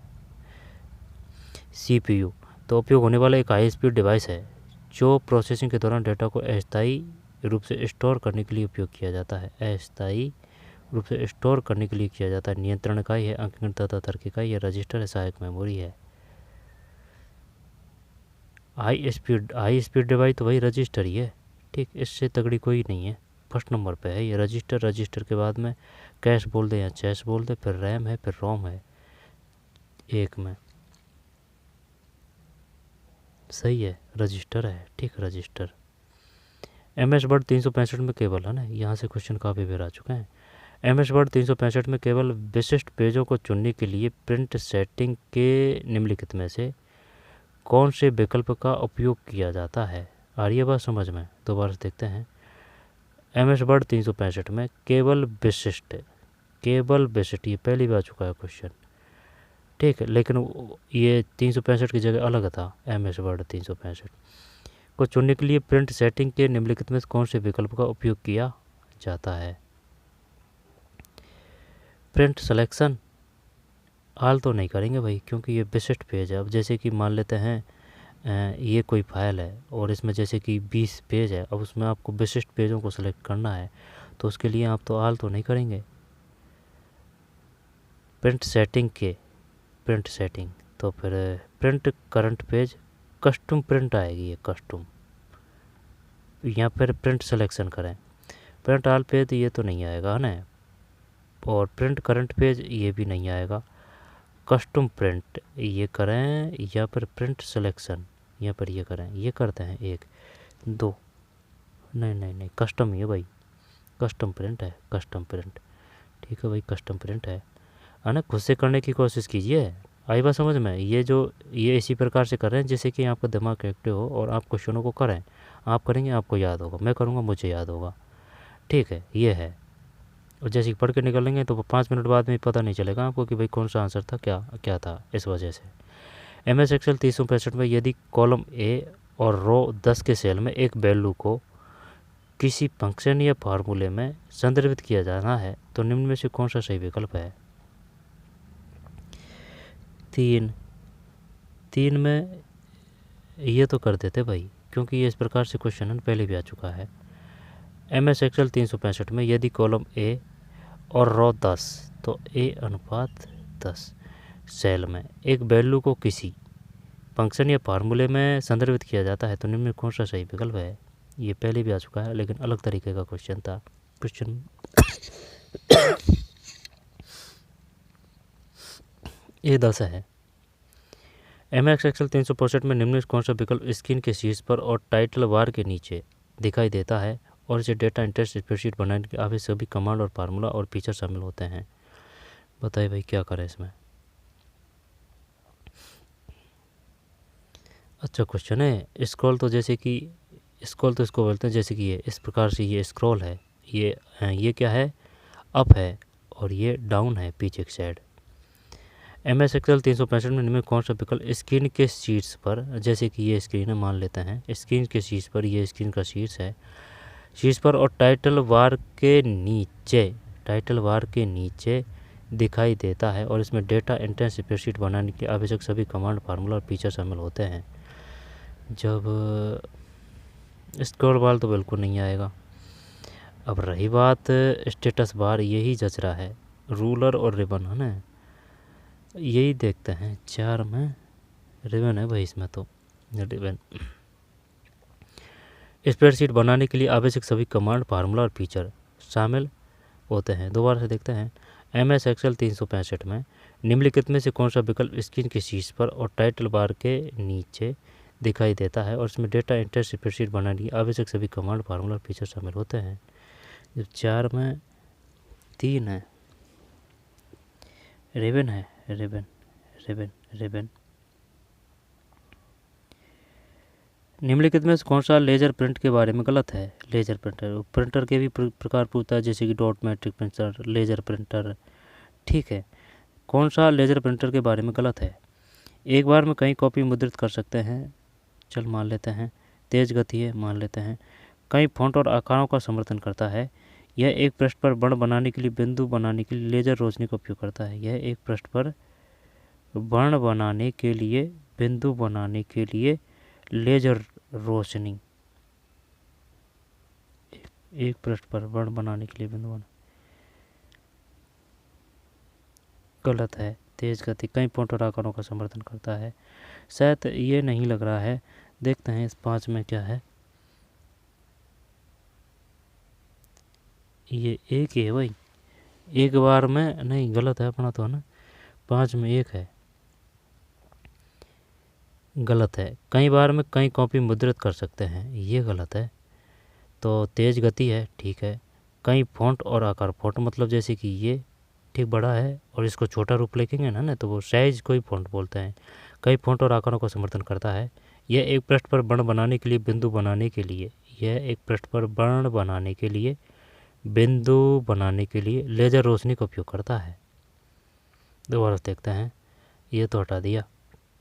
सीपीयू तो उपयोग होने वाला एक हाई स्पीड डिवाइस है जो प्रोसेसिंग के दौरान डेटा को अस्थायी रूप से स्टोर करने के लिए उपयोग किया जाता है। अस्थायी रूप से स्टोर करने के लिए किया जाता है। नियंत्रण इकाई है, अंकगणित तथा तर्क इकाई है, रजिस्टर है, सहायक मेमोरी है। हाई स्पीड डिवाइस तो वही रजिस्टर ही है, ठीक। इससे तगड़ी कोई नहीं है, फर्स्ट नंबर पे है ये रजिस्टर। रजिस्टर के बाद में कैश बोल दे या चैश बोल दे, फिर रैम है, फिर रोम है, एक में सही है, रजिस्टर है, ठीक। रजिस्टर। MS वर्ड 365 में केवल है ना, यहाँ से क्वेश्चन काफ़ी बार आ चुके हैं। MS वर्ड 365 में केवल विशिष्ट पेजों को चुनने के लिए प्रिंट सेटिंग के निम्नलिखित में से कौन से विकल्प का उपयोग किया जाता है? आ रही है बात समझ में? दोबारा से देखते हैं। MS वर्ड 365 में केवल विशिष्ट, ये पहली बार आ चुका है क्वेश्चन, ठीक है। लेकिन ये 365 की जगह अलग था। MS वर्ड 365 को चुनने के लिए प्रिंट सेटिंग के निम्नलिखित में कौन से विकल्प का उपयोग किया जाता है? Print selection. हाल तो नहीं करेंगे भाई, क्योंकि ये विशिष्ट पेज है। अब जैसे कि मान लेते हैं ये कोई फाइल है और इसमें जैसे कि 20 पेज है, अब उसमें आपको विशिष्ट पेजों को सिलेक्ट करना है, तो उसके लिए आप तो हाल तो नहीं करेंगे। प्रिंट सेटिंग तो फिर print current page, custom print आएगी ये, कस्टम। यहाँ पर प्रिंट सिलेक्शन करें। प्रिंट ऑल पेज ये तो नहीं आएगा है ना, और प्रिंट करंट पेज ये भी नहीं आएगा। कस्टम प्रिंट ये करें या फिर प्रिंट सिलेक्शन यहाँ पर ये करें, ये करते हैं 1 2 नहीं कस्टम ही है भाई, कस्टम प्रिंट है, कस्टम प्रिंट, ठीक है भाई, कस्टम प्रिंट है ना। खुद से करने की कोशिश कीजिए, आई बात समझ में? ये इसी प्रकार से कर रहे हैं जैसे कि आपका दिमाग एक्टिव हो और आप क्वेश्चनों को करें। आप करेंगे आपको याद होगा, मैं करूँगा मुझे याद होगा, ठीक है। ये है, और जैसे ही पढ़ के निकलेंगे तो 5 मिनट बाद में पता नहीं चलेगा आपको कि भाई कौन सा आंसर था, क्या था। इस वजह से MS एक्सेल 365 में यदि कॉलम ए और रो 10 के सेल में एक वैल्यू को किसी फंक्शन या फार्मूले में संदर्भित किया जाना है तो निम्न में से कौन सा सही विकल्प है? 3 में ये तो कर देते भाई, क्योंकि ये इस प्रकार से क्वेश्चन पहले भी आ चुका है। MS एक्सेल 365 में यदि कॉलम ए और रो 10 तो A/10 सेल में एक वैल्यू को किसी फंक्शन या फार्मूले में संदर्भित किया जाता है तो निम्न में कौन सा सही विकल्प है? ये पहले भी आ चुका है लेकिन अलग तरीके का क्वेश्चन था। क्वेश्चन A10 है। MS एक्सेल 365 में निम्न कौन सा विकल्प स्क्रीन के शीर्ष पर और टाइटल बार के नीचे दिखाई देता है और इसे डेटा इंटरेस्ट स्प्रेडशीट बनाने के आगे सभी कमांड और फार्मूला और फीचर शामिल होते हैं? बताइए भाई क्या करें इसमें? अच्छा क्वेश्चन है। स्क्रॉल तो इसको बोलते हैं जैसे कि ये इस प्रकार से ये स्क्रॉल है, ये क्या है? अप है और ये डाउन है पीछे की साइड। MS एक्सेल 365 में निम्न कौन सा विकल्प स्क्रीन के शीर्ष पर, जैसे कि ये स्क्रीन है मान लेते हैं, स्क्रीन के शीर्ष पर, ये स्क्रीन का शीर्ष है, शीर्ष पर और टाइटल बार के नीचे दिखाई देता है और इसमें डेटा एंट्री स्प्रेडशीट बनाने के आवश्यक सभी कमांड फार्मूला और फीचर शामिल होते हैं। जब स्क्रॉल बार तो बिल्कुल नहीं आएगा। अब रही बात स्टेटस बार, यही जच रहा है, रूलर और रिबन है ना। यही देखते हैं। 4 में रिबन है भाई, इसमें तो रिबन। स्प्रेडशीट बनाने के लिए आवश्यक सभी कमांड, फार्मूला और फीचर शामिल होते हैं। दोबारा से देखते हैं। MS एक्सेल 365 में निम्नलिखित में से कौन सा विकल्प स्क्रीन के शीर्ष पर और टाइटल बार के नीचे दिखाई देता है और इसमें डेटा एंटर स्प्रेडशीट बनाने के लिए आवश्यक सभी कमांड, फार्मूला और फीचर शामिल होते हैं। जब 4 में 3 है, रिबन है, रिबन रिबन रिबन। निम्नलिखित में से कौन सा लेजर प्रिंट के बारे में गलत है? लेजर प्रिंटर के भी प्रकार पूछता है, जैसे कि dot matrix printer, laser printer. ठीक है, कौन सा लेजर प्रिंटर के बारे में गलत है? एक बार में कई कॉपी मुद्रित कर सकते हैं, चल मान लेते हैं। तेज़ गति है, मान लेते हैं। कई फॉन्ट और आकारों का समर्थन करता है। यह एक पृष्ठ पर बर्ण बनाने के लिए, बिंदु बनाने के लिए लेजर रोशनी का उपयोग करता है। यह एक पृष्ठ पर बर्ण बनाने के लिए, बिंदु बनाने के लिए लेजर रोशनी, एक पृष्ठ पर बर्ण बनाने के लिए बिंदु बना, गलत है। तेज गति कई फॉन्ट और आकारों का समर्थन करता है, शायद ये नहीं लग रहा है। देखते हैं इस 5 में क्या है। ये एक ही है भाई, एक बार में नहीं, गलत है अपना तो, है ना। 5 में 1 है, गलत है। कई बार में कई कॉपी मुद्रित कर सकते हैं, ये गलत है। तो तेज गति है, ठीक है। कई फॉन्ट और आकार, फॉन्ट मतलब जैसे कि ये ठीक बड़ा है और इसको छोटा रूप लिखेंगे ना तो वो साइज कोई फॉन्ट बोलते हैं। कई फॉन्ट और आकारों का समर्थन करता है। यह एक पृष्ठ पर बर्ण बनाने के लिए, बिंदु बनाने के लिए, यह एक पृष्ठ पर बर्ण बनाने के लिए, बिंदु बनाने के लिए लेजर रोशनी का उपयोग करता है। दोबारा देखते हैं। ये तो हटा दिया,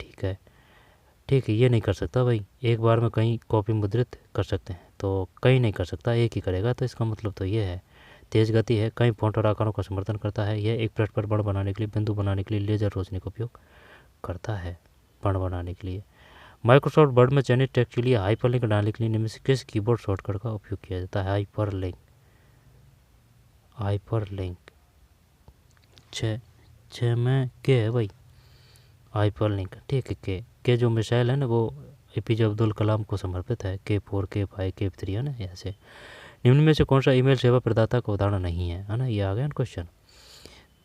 ठीक है। ठीक है, ये नहीं कर सकता भाई, एक बार में कई कॉपी मुद्रित कर सकते हैं, तो कई नहीं कर सकता, एक ही करेगा। तो इसका मतलब तो ये है। तेज़ गति है, कई फॉन्ट और आकारों का समर्थन करता है। यह एक पृष्ठ पर बर्ण बनाने के लिए, बिंदु बनाने के लिए लेजर रोशनी का उपयोग करता है, बर्ण बनाने के लिए। माइक्रोसॉफ्ट वर्ड में चयनित टेक्स्ट के लिए हाइपरलिंक डालने के लिए निम्न से किस कीबोर्ड शॉर्टकट का उपयोग किया जाता है? Hyperlink, hyperlink. 6 में के है भाई, हाइपरलिंक, ठीक है। के जो मिसाइल है ना, वो APJ अब्दुल कलाम को समर्पित है। K4, K5, K3 है ना, ऐसे। निम्न में से कौन सा ईमेल सेवा प्रदाता का उदाहरण नहीं है ना? ये आ गया ना क्वेश्चन।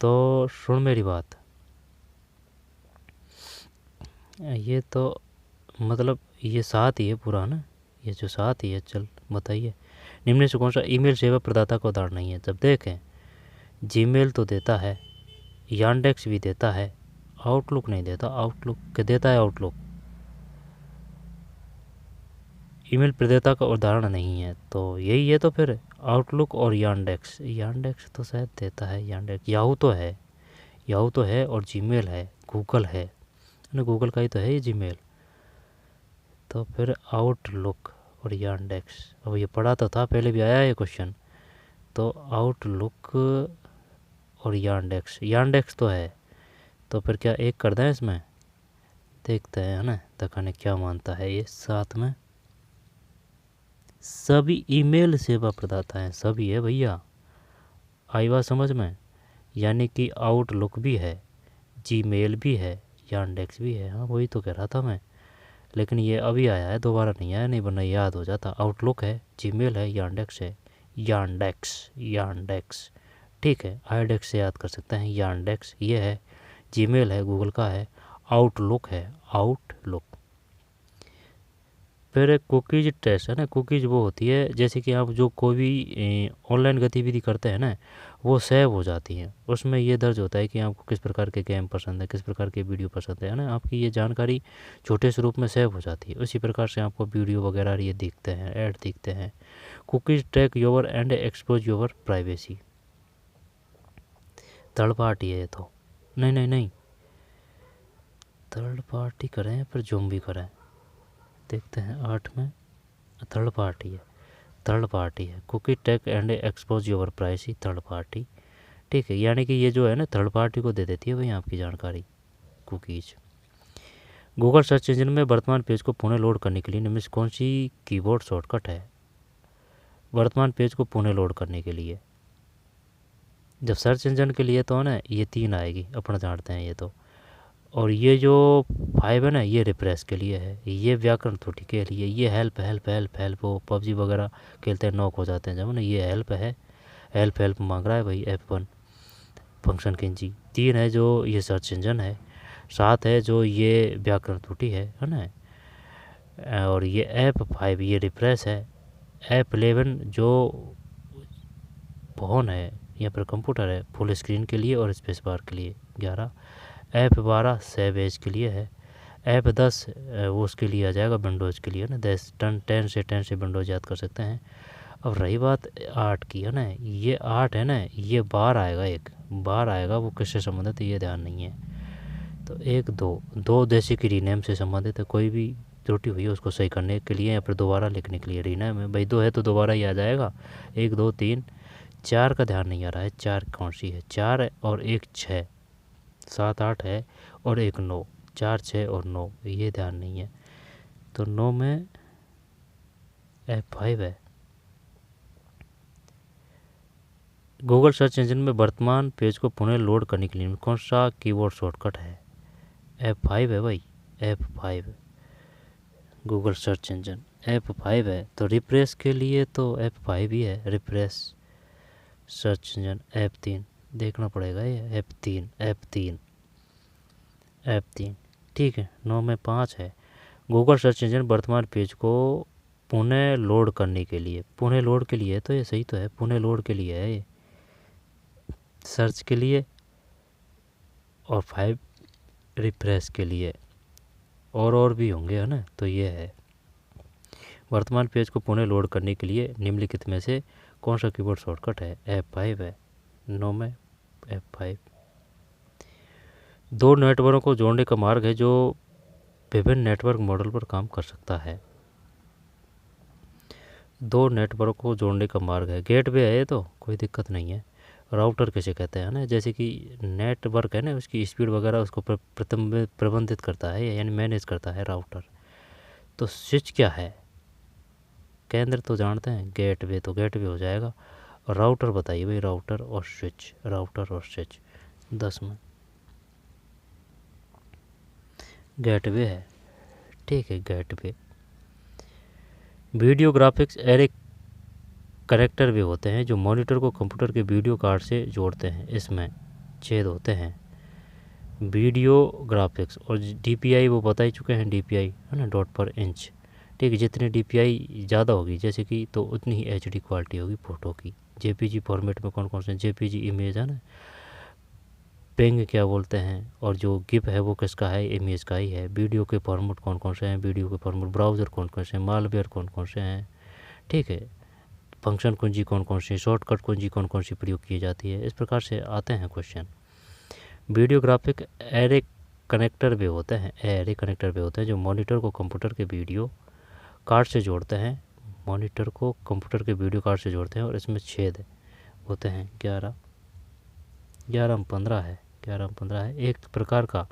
तो सुन मेरी बात, ये तो मतलब ये 7 ही है पूरा ना, ये जो 7 ही है। चल बताइए, निम्न में से कौन सा ईमेल सेवा प्रदाता का उदाहरण नहीं है? जब देखें, जीमेल तो देता है, यांडेक्स भी देता है, आउटलुक नहीं देता। आउटलुक के देता है, आउटलुक ईमेल प्रदाता का उदाहरण नहीं है, तो यही है। तो फिर आउटलुक और यांडेक्स, यांडेक्स तो शायद देता है, यांडेक्स। याहू तो है, याहू तो है, और जीमेल है, गूगल है ना, गूगल का ही तो है ये जीमेल। तो फिर आउटलुक और यांडेक्स, अब ये पढ़ा तो था, पहले भी आया है ये क्वेश्चन। तो आउटलुक और यांडेक्स, यांडेक्स तो है, तो फिर क्या एक कर दें इसमें? देखते हैं, है ना, दिखाने क्या मानता है ये। 7 में सभी ईमेल सेवा प्रदाता हैं, सभी है भैया। आई बात समझ में? यानी कि आउटलुक भी है, जीमेल भी है, यांडेक्स भी है। हाँ, वही तो कह रहा था मैं, लेकिन ये अभी आया है, दोबारा नहीं आया, नहीं वरना याद हो जाता। आउटलुक है, जीमेल है, यांडेक्स है। यांडेक्स, यांडेक्स, ठीक है। आईडेक्स से याद कर सकते हैं। यांडेक्स ये है, जीमेल है, गूगल का है, आउटलुक है, आउटलुक। फिर कुकीज टेस्ट है ना, कुकीज वो होती है जैसे कि आप जो कोई भी ऑनलाइन गतिविधि करते हैं ना, वो सेव हो जाती हैं। उसमें ये दर्ज होता है कि आपको किस प्रकार के गेम पसंद है, किस प्रकार के वीडियो पसंद है ना। आपकी ये जानकारी छोटे स्वरूप में सेव हो जाती है। उसी प्रकार से आपको वीडियो वगैरह ये दिखते हैं, ऐड दिखते हैं। Cookies track your and expose your privacy, third party है ये तो। नहीं नहीं नहीं, थर्ड पार्टी करें फिर जूम भी करें। देखते हैं 8 में, थर्ड पार्टी है, थर्ड पार्टी है। Cookie take and expose your privacy, third party, ठीक है। यानी कि ये जो है ना, थर्ड पार्टी को दे देती है भाई आपकी जानकारी, कुकीज। गूगल सर्च इंजन में वर्तमान पेज को पुनः लोड करने के लिए निम्न से कौन सी कीबोर्ड शॉर्टकट है? वर्तमान पेज को पुनः लोड करने के लिए जब सर्च इंजन के लिए तो ना, ये 3 आएगी, अपना जानते हैं ये तो। और ये जो 5 है ना, ये रिप्रेस के लिए है, ये व्याकरण त्रुटि के लिए, ये हेल्प हेल्प हेल्प हेल्प, वो पबजी वगैरह खेलते हैं नॉक हो जाते हैं जब ना, ये हेल्प है, हेल्प हेल्प मांग रहा है भाई F1 फंक्शन की जी। 3 है जो ये सर्च इंजन है, 7 है जो ये व्याकरण त्रुटि है ना, और ये F5 ये रिप्रेस है, F11 जो फोन है या फिर कंप्यूटर है फुल स्क्रीन के लिए और स्पेस बार के लिए 11, F12 सेव एज के लिए है, F10 वो उसके लिए आ जाएगा विंडोज़ के लिए ना, 10 से विंडोज़ याद कर सकते हैं। अब रही बात 8 की है ना, ये 8 है ना, ये बार आएगा, एक बार आएगा, वो किससे संबंधित है ये ध्यान नहीं है। तो 1 2 जैसे कि रीनेम से संबंधित है, कोई भी त्रुटि हुई है उसको सही करने के लिए या फिर दोबारा लिखने के लिए रीनेम है भाई, 2 है तो दोबारा ही आ जाएगा, 1 2 3। 4 का ध्यान नहीं आ रहा है, 4 कौन सी है, 4 है और 1 6, 7 8 है और 1 9, 4 6 और 9, ये ध्यान नहीं है। तो 9 में F5 है। गूगल सर्च इंजन में वर्तमान पेज को पुनः लोड करने के लिए कौन सा कीबोर्ड शॉर्टकट है, F5 है भाई, F5 Google search engine F5 है। तो रिप्रेस के लिए तो F5 ही है, रिप्रेस सर्च इंजन F3 देखना पड़ेगा, ये F3 ठीक है। 9 में 5 है, गूगल सर्च इंजन वर्तमान पेज को पुनः लोड करने के लिए, पुनः लोड के लिए तो ये सही तो है, पुनः लोड के लिए है ये, सर्च के लिए, और 5 रिफ्रेश के लिए, और भी होंगे है ना। तो ये है वर्तमान पेज को पुनः लोड करने के लिए निम्नलिखित में से कौन सा कीबोर्ड शॉर्टकट है, F5 है। 9 में F5। 2 नेटवर्क को जोड़ने का मार्ग है जो विभिन्न नेटवर्क मॉडल पर काम कर सकता है। 2 नेटवर्क को जोड़ने का मार्ग है, गेटवे है ये तो कोई दिक्कत नहीं है। राउटर कैसे कहते हैं ना, जैसे कि नेटवर्क है ना, उसकी स्पीड वगैरह उसको प्रबंधित करता है यानी मैनेज करता है राउटर। तो स्विच क्या है, केंद्र तो जानते हैं, गेटवे तो गेटवे हो जाएगा। और राउटर बताइए भाई, राउटर और स्विच, राउटर और स्विच 10 में गेटवे है, ठीक है gateway. Video graphics array connector भी होते हैं जो मॉनिटर को कंप्यूटर के वीडियो कार्ड से जोड़ते हैं, इसमें छेद होते हैं। वीडियो ग्राफिक्स और DPI वो बता ही चुके हैं, DPI है ना, डॉट पर इंच, ठीक है। जितनी DPI ज़्यादा होगी जैसे कि तो उतनी ही HD क्वालिटी होगी फ़ोटो की। JPG फॉर्मेट में कौन कौन से, JPG इमेज है ना, पेंग क्या बोलते हैं, और जो गिप है वो किसका है, इमेज का ही है। वीडियो के फॉर्मेट कौन कौन से हैं, वीडियो के फॉर्मेट, ब्राउज़र कौन कौन से हैं, मालवेयर कौन कौन से हैं, ठीक है। फंक्शन कुंजी कौन कौन सी, शॉर्टकट कुंजी कौन कौन सी प्रयोग की जाती है, इस प्रकार से आते हैं question. Video graphic array connector भी होते हैं, एरे कनेक्टर भी होते हैं जो मॉनिटर को कंप्यूटर के वीडियो कार्ड से जोड़ते हैं, मॉनिटर को कंप्यूटर के वीडियो कार्ड से जोड़ते हैं। और इसमें छेद होते हैं 11 में 15 है, 11 में 15 है। एक प्रकार का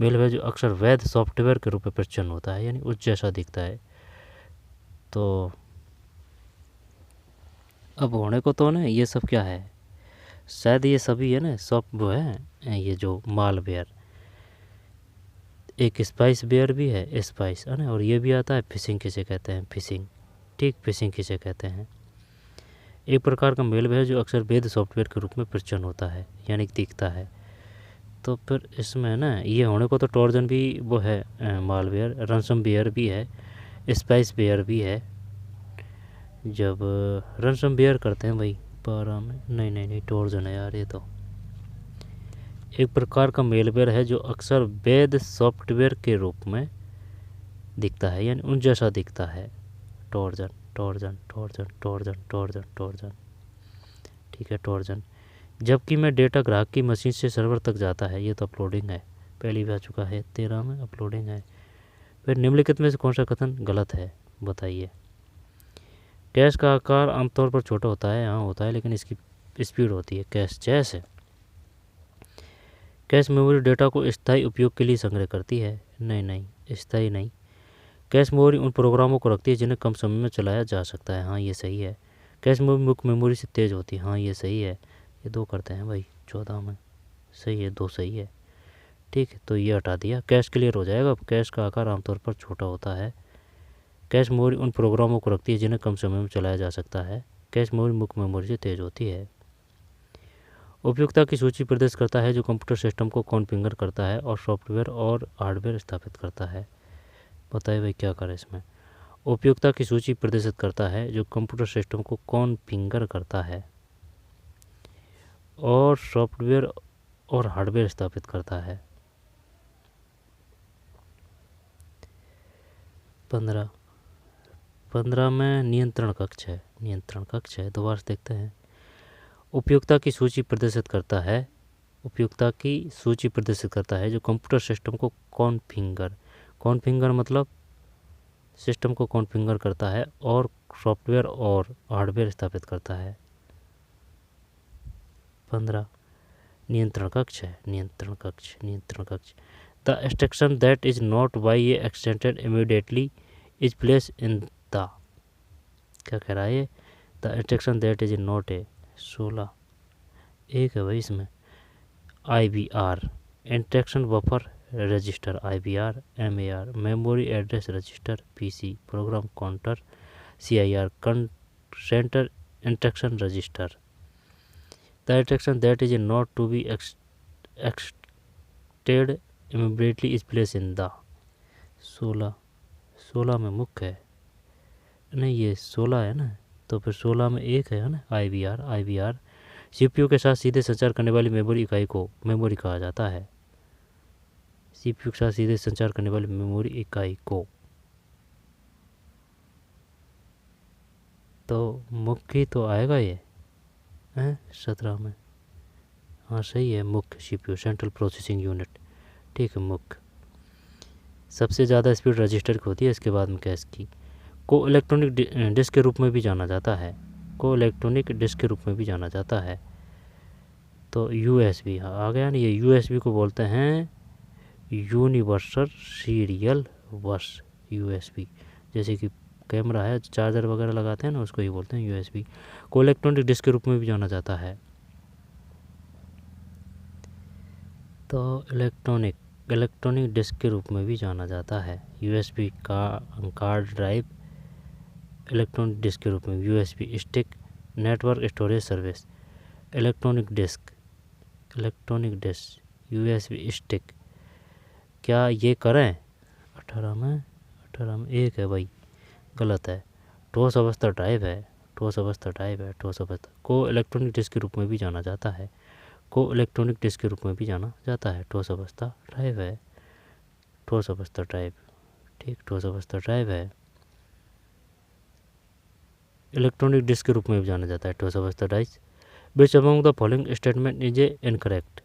मेलवेयर जो अक्सर वैध सॉफ्टवेयर के रूप में प्रचन्न होता है यानी उस जैसा दिखता है। तो अब होने को तो ना ये सब क्या है, शायद ये सभी है ना सॉफ्ट वो है, ये जो मालवेयर, एक स्पाइस वेयर भी है, स्पाइस है ना, और ये भी आता है फिशिंग किसे कहते हैं, फिशिंग, ठीक, फिशिंग किसे कहते हैं। एक प्रकार का मेलवेयर जो अक्सर वैध सॉफ्टवेयर के रूप में प्रचन्न होता है यानी दिखता है। तो फिर इसमें ना ये होने को तो ट्रोजन भी वो है, मालवेयर, रनसमवेयर भी है, स्पाइस वेयर भी है। जब रनसमवेयर करते हैं भाई 12 में, नहीं ट्रोजन है यार ये तो। एक प्रकार का मेलवेयर है जो अक्सर वैध सॉफ्टवेयर के रूप में दिखता है यानी उन जैसा दिखता है, Trojan Trojan Trojan Trojan Trojan Trojan, ठीक है ट्रोजन। जबकि मैं डेटा ग्राहक की मशीन से सर्वर तक जाता है, ये तो अपलोडिंग है, पहली भी आ चुका है, 13 में अपलोडिंग है। फिर निम्नलिखित में से कौन सा कथन गलत है बताइए। कैश का आकार आमतौर पर छोटा होता है, हाँ होता है, लेकिन इसकी स्पीड होती है, कैश चैस है। कैश मेमोरी डेटा को स्थायी उपयोग के लिए संग्रह करती है, नहीं स्थायी नहीं। कैश मेमोरी उन प्रोग्रामों को रखती है जिन्हें कम समय में चलाया जा सकता है, हाँ ये सही है। कैश मेमोरी मुख्य मेमोरी से तेज़ होती है, हाँ ये सही है। ये 2 करते हैं भाई 14 में, सही है, 2 सही है, ठीक है, तो ये हटा दिया। कैश क्लियर हो जाएगा। अब कैश का आकार आमतौर पर छोटा होता है। कैश मेमोरी उन प्रोग्रामों को रखती है जिन्हें कम समय में चलाया जा सकता है। कैश मेमोरी मुख्य मेमोरी से तेज होती है। उपयोगिता की सूची प्रदर्शित करता है जो कंप्यूटर सिस्टम को कॉन्फ़िगर करता है और सॉफ्टवेयर और हार्डवेयर स्थापित करता है। बताइए भाई क्या करें इसमें। उपयोगिता की सूची प्रदर्शित करता है जो कंप्यूटर सिस्टम को कॉन्फ़िगर करता है और सॉफ्टवेयर और हार्डवेयर स्थापित करता है। 15 में नियंत्रण कक्ष है। नियंत्रण कक्ष है, दोबारा से देखते हैं। उपयोगिता की सूची प्रदर्शित करता है। उपयोगिता की सूची प्रदर्शित करता है जो कंप्यूटर सिस्टम को कॉन्फ़िगर मतलब सिस्टम को कॉन्फ़िगर करता है और सॉफ्टवेयर और हार्डवेयर स्थापित करता है। 15 नियंत्रण कक्ष है। नियंत्रण कक्ष the instruction that is not by a extended immediately is place in the, क्या कह रहा है ये, the instruction that is not a 16 एक है भाई इसमें। IBR instruction buffer register, IBR, MAR memory address register, PC program counter, CIR centre instruction register. The instruction that is not to be extended immediately is place in the 16 में मुख्य है, नहीं ये 16 है ना, तो फिर 16 में एक है ना। IBR CPU के साथ सीधे संचार करने वाली मेमोरी इकाई को मेमोरी कहा जाता है। CPU के साथ सीधे संचार करने वाली मेमोरी इकाई को, तो मुख्य तो आएगा ये है 17 में। हाँ सही है, मुख्य CPU सेंट्रल प्रोसेसिंग यूनिट। ठीक है, मुख्य। सबसे ज़्यादा स्पीड रजिस्टर की होती है, इसके बाद में कैश की। को इलेक्ट्रॉनिक डिस्क के रूप में भी जाना जाता है। को इलेक्ट्रॉनिक डिस्क के रूप में भी जाना जाता है। तो USB आ गया ना, ये USB को बोलते हैं यूनिवर्सल सीरियल बस, USB। जैसे कि कैमरा है, चार्जर वगैरह लगाते हैं ना, उसको ही बोलते हैं USB। को इलेक्ट्रॉनिक डिस्क के रूप में भी जाना जाता है। तो इलेक्ट्रॉनिक डिस्क के रूप में भी जाना जाता है। USB का कार्ड ड्राइव इलेक्ट्रॉनिक डिस्क के रूप में, USB stick network storage service, electronic disk USB stick. क्या ये करें 18 में एक है भाई, गलत है। ठोस अवस्था ड्राइव है। ठोस अवस्था को इलेक्ट्रॉनिक डिस्क के रूप में भी जाना जाता है। को इलेक्ट्रॉनिक डिस्क के रूप में भी जाना जाता है। ठोस अवस्था ड्राइव है। ठोस अवस्था ड्राइव, ठीक, ठोस अवस्था ड्राइव है। इलेक्ट्रॉनिक डिस्क के रूप में भी जाना जाता है ठोस अवस्था drive. Which among the following statement is a incorrect.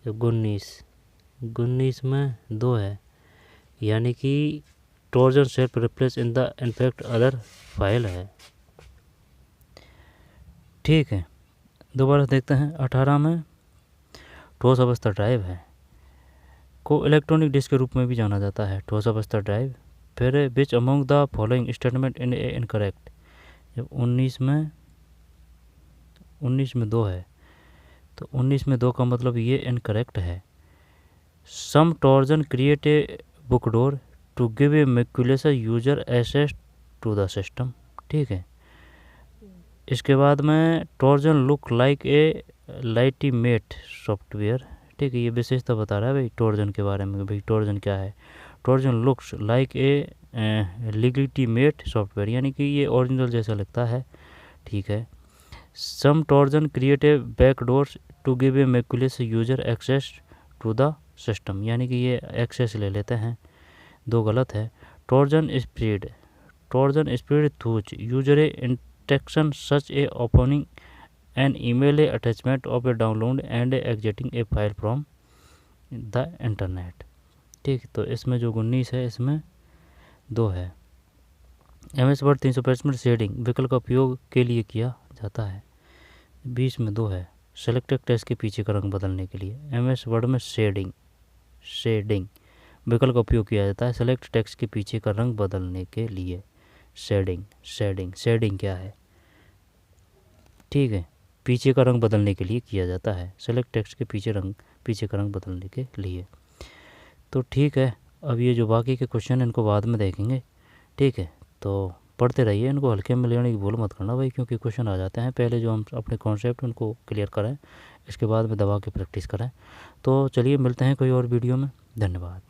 19 में 2 है, यानी कि Trojan self replace in the in fact other file है। ठीक है, दोबारा देखते हैं। 18 में ठोस अवस्था ड्राइव है। को इलेक्ट्रॉनिक डिस्क के रूप में भी जाना जाता है ठोस अवस्था ड्राइव। फिर which among the following statement in A incorrect. जब 19 में 2 है, तो 19 में 2 का मतलब ये इनकरेक्ट है। Some Trojan create a back door to give a malicious user access to the system. ठीक है, इसके बाद में Trojan look like a legitimate software. ठीक है, ये विशेषता बता रहा है भाई ट्रोजन के बारे में। भाई ट्रोजन क्या है। Trojan looks like a legitimate software, यानी कि ये ओरिजिनल जैसा लगता है। ठीक है, some Trojan create a backdoor to give a malicious user access to the system, यानी कि ये एक्सेस ले लेते हैं। 2 गलत है। Trojan spread through user A instruction such A opening N email A attachment of A download and exiting A file from the internet. ठीक, तो इसमें जो 19 है इसमें 2 है। MS वर्ड 365 में शेडिंग विकल्प का उपयोग के लिए किया जाता है। 20 में 2 है। सेलेक्टेड टेक्स्ट के पीछे का रंग बदलने के लिए MS वर्ड में शेडिंग विकल्प का उपयोग किया जाता है सेलेक्ट टेक्स्ट के पीछे का रंग बदलने के लिए। शेडिंग क्या है। ठीक है, पीछे का रंग बदलने के लिए किया जाता है। सेलेक्ट टेक्स्ट के पीछे का रंग बदलने के लिए। तो ठीक है, अब ये जो बाकी के क्वेश्चन इनको बाद में देखेंगे, ठीक है। तो पढ़ते रहिए, इनको हल्के में लेने की भूल मत करना भाई, क्योंकि क्वेश्चन आ जाते हैं। पहले जो हम अपने कॉन्सेप्ट उनको क्लियर करें, इसके बाद में दबा के प्रैक्टिस करें। तो चलिए मिलते हैं कोई और वीडियो में। धन्यवाद।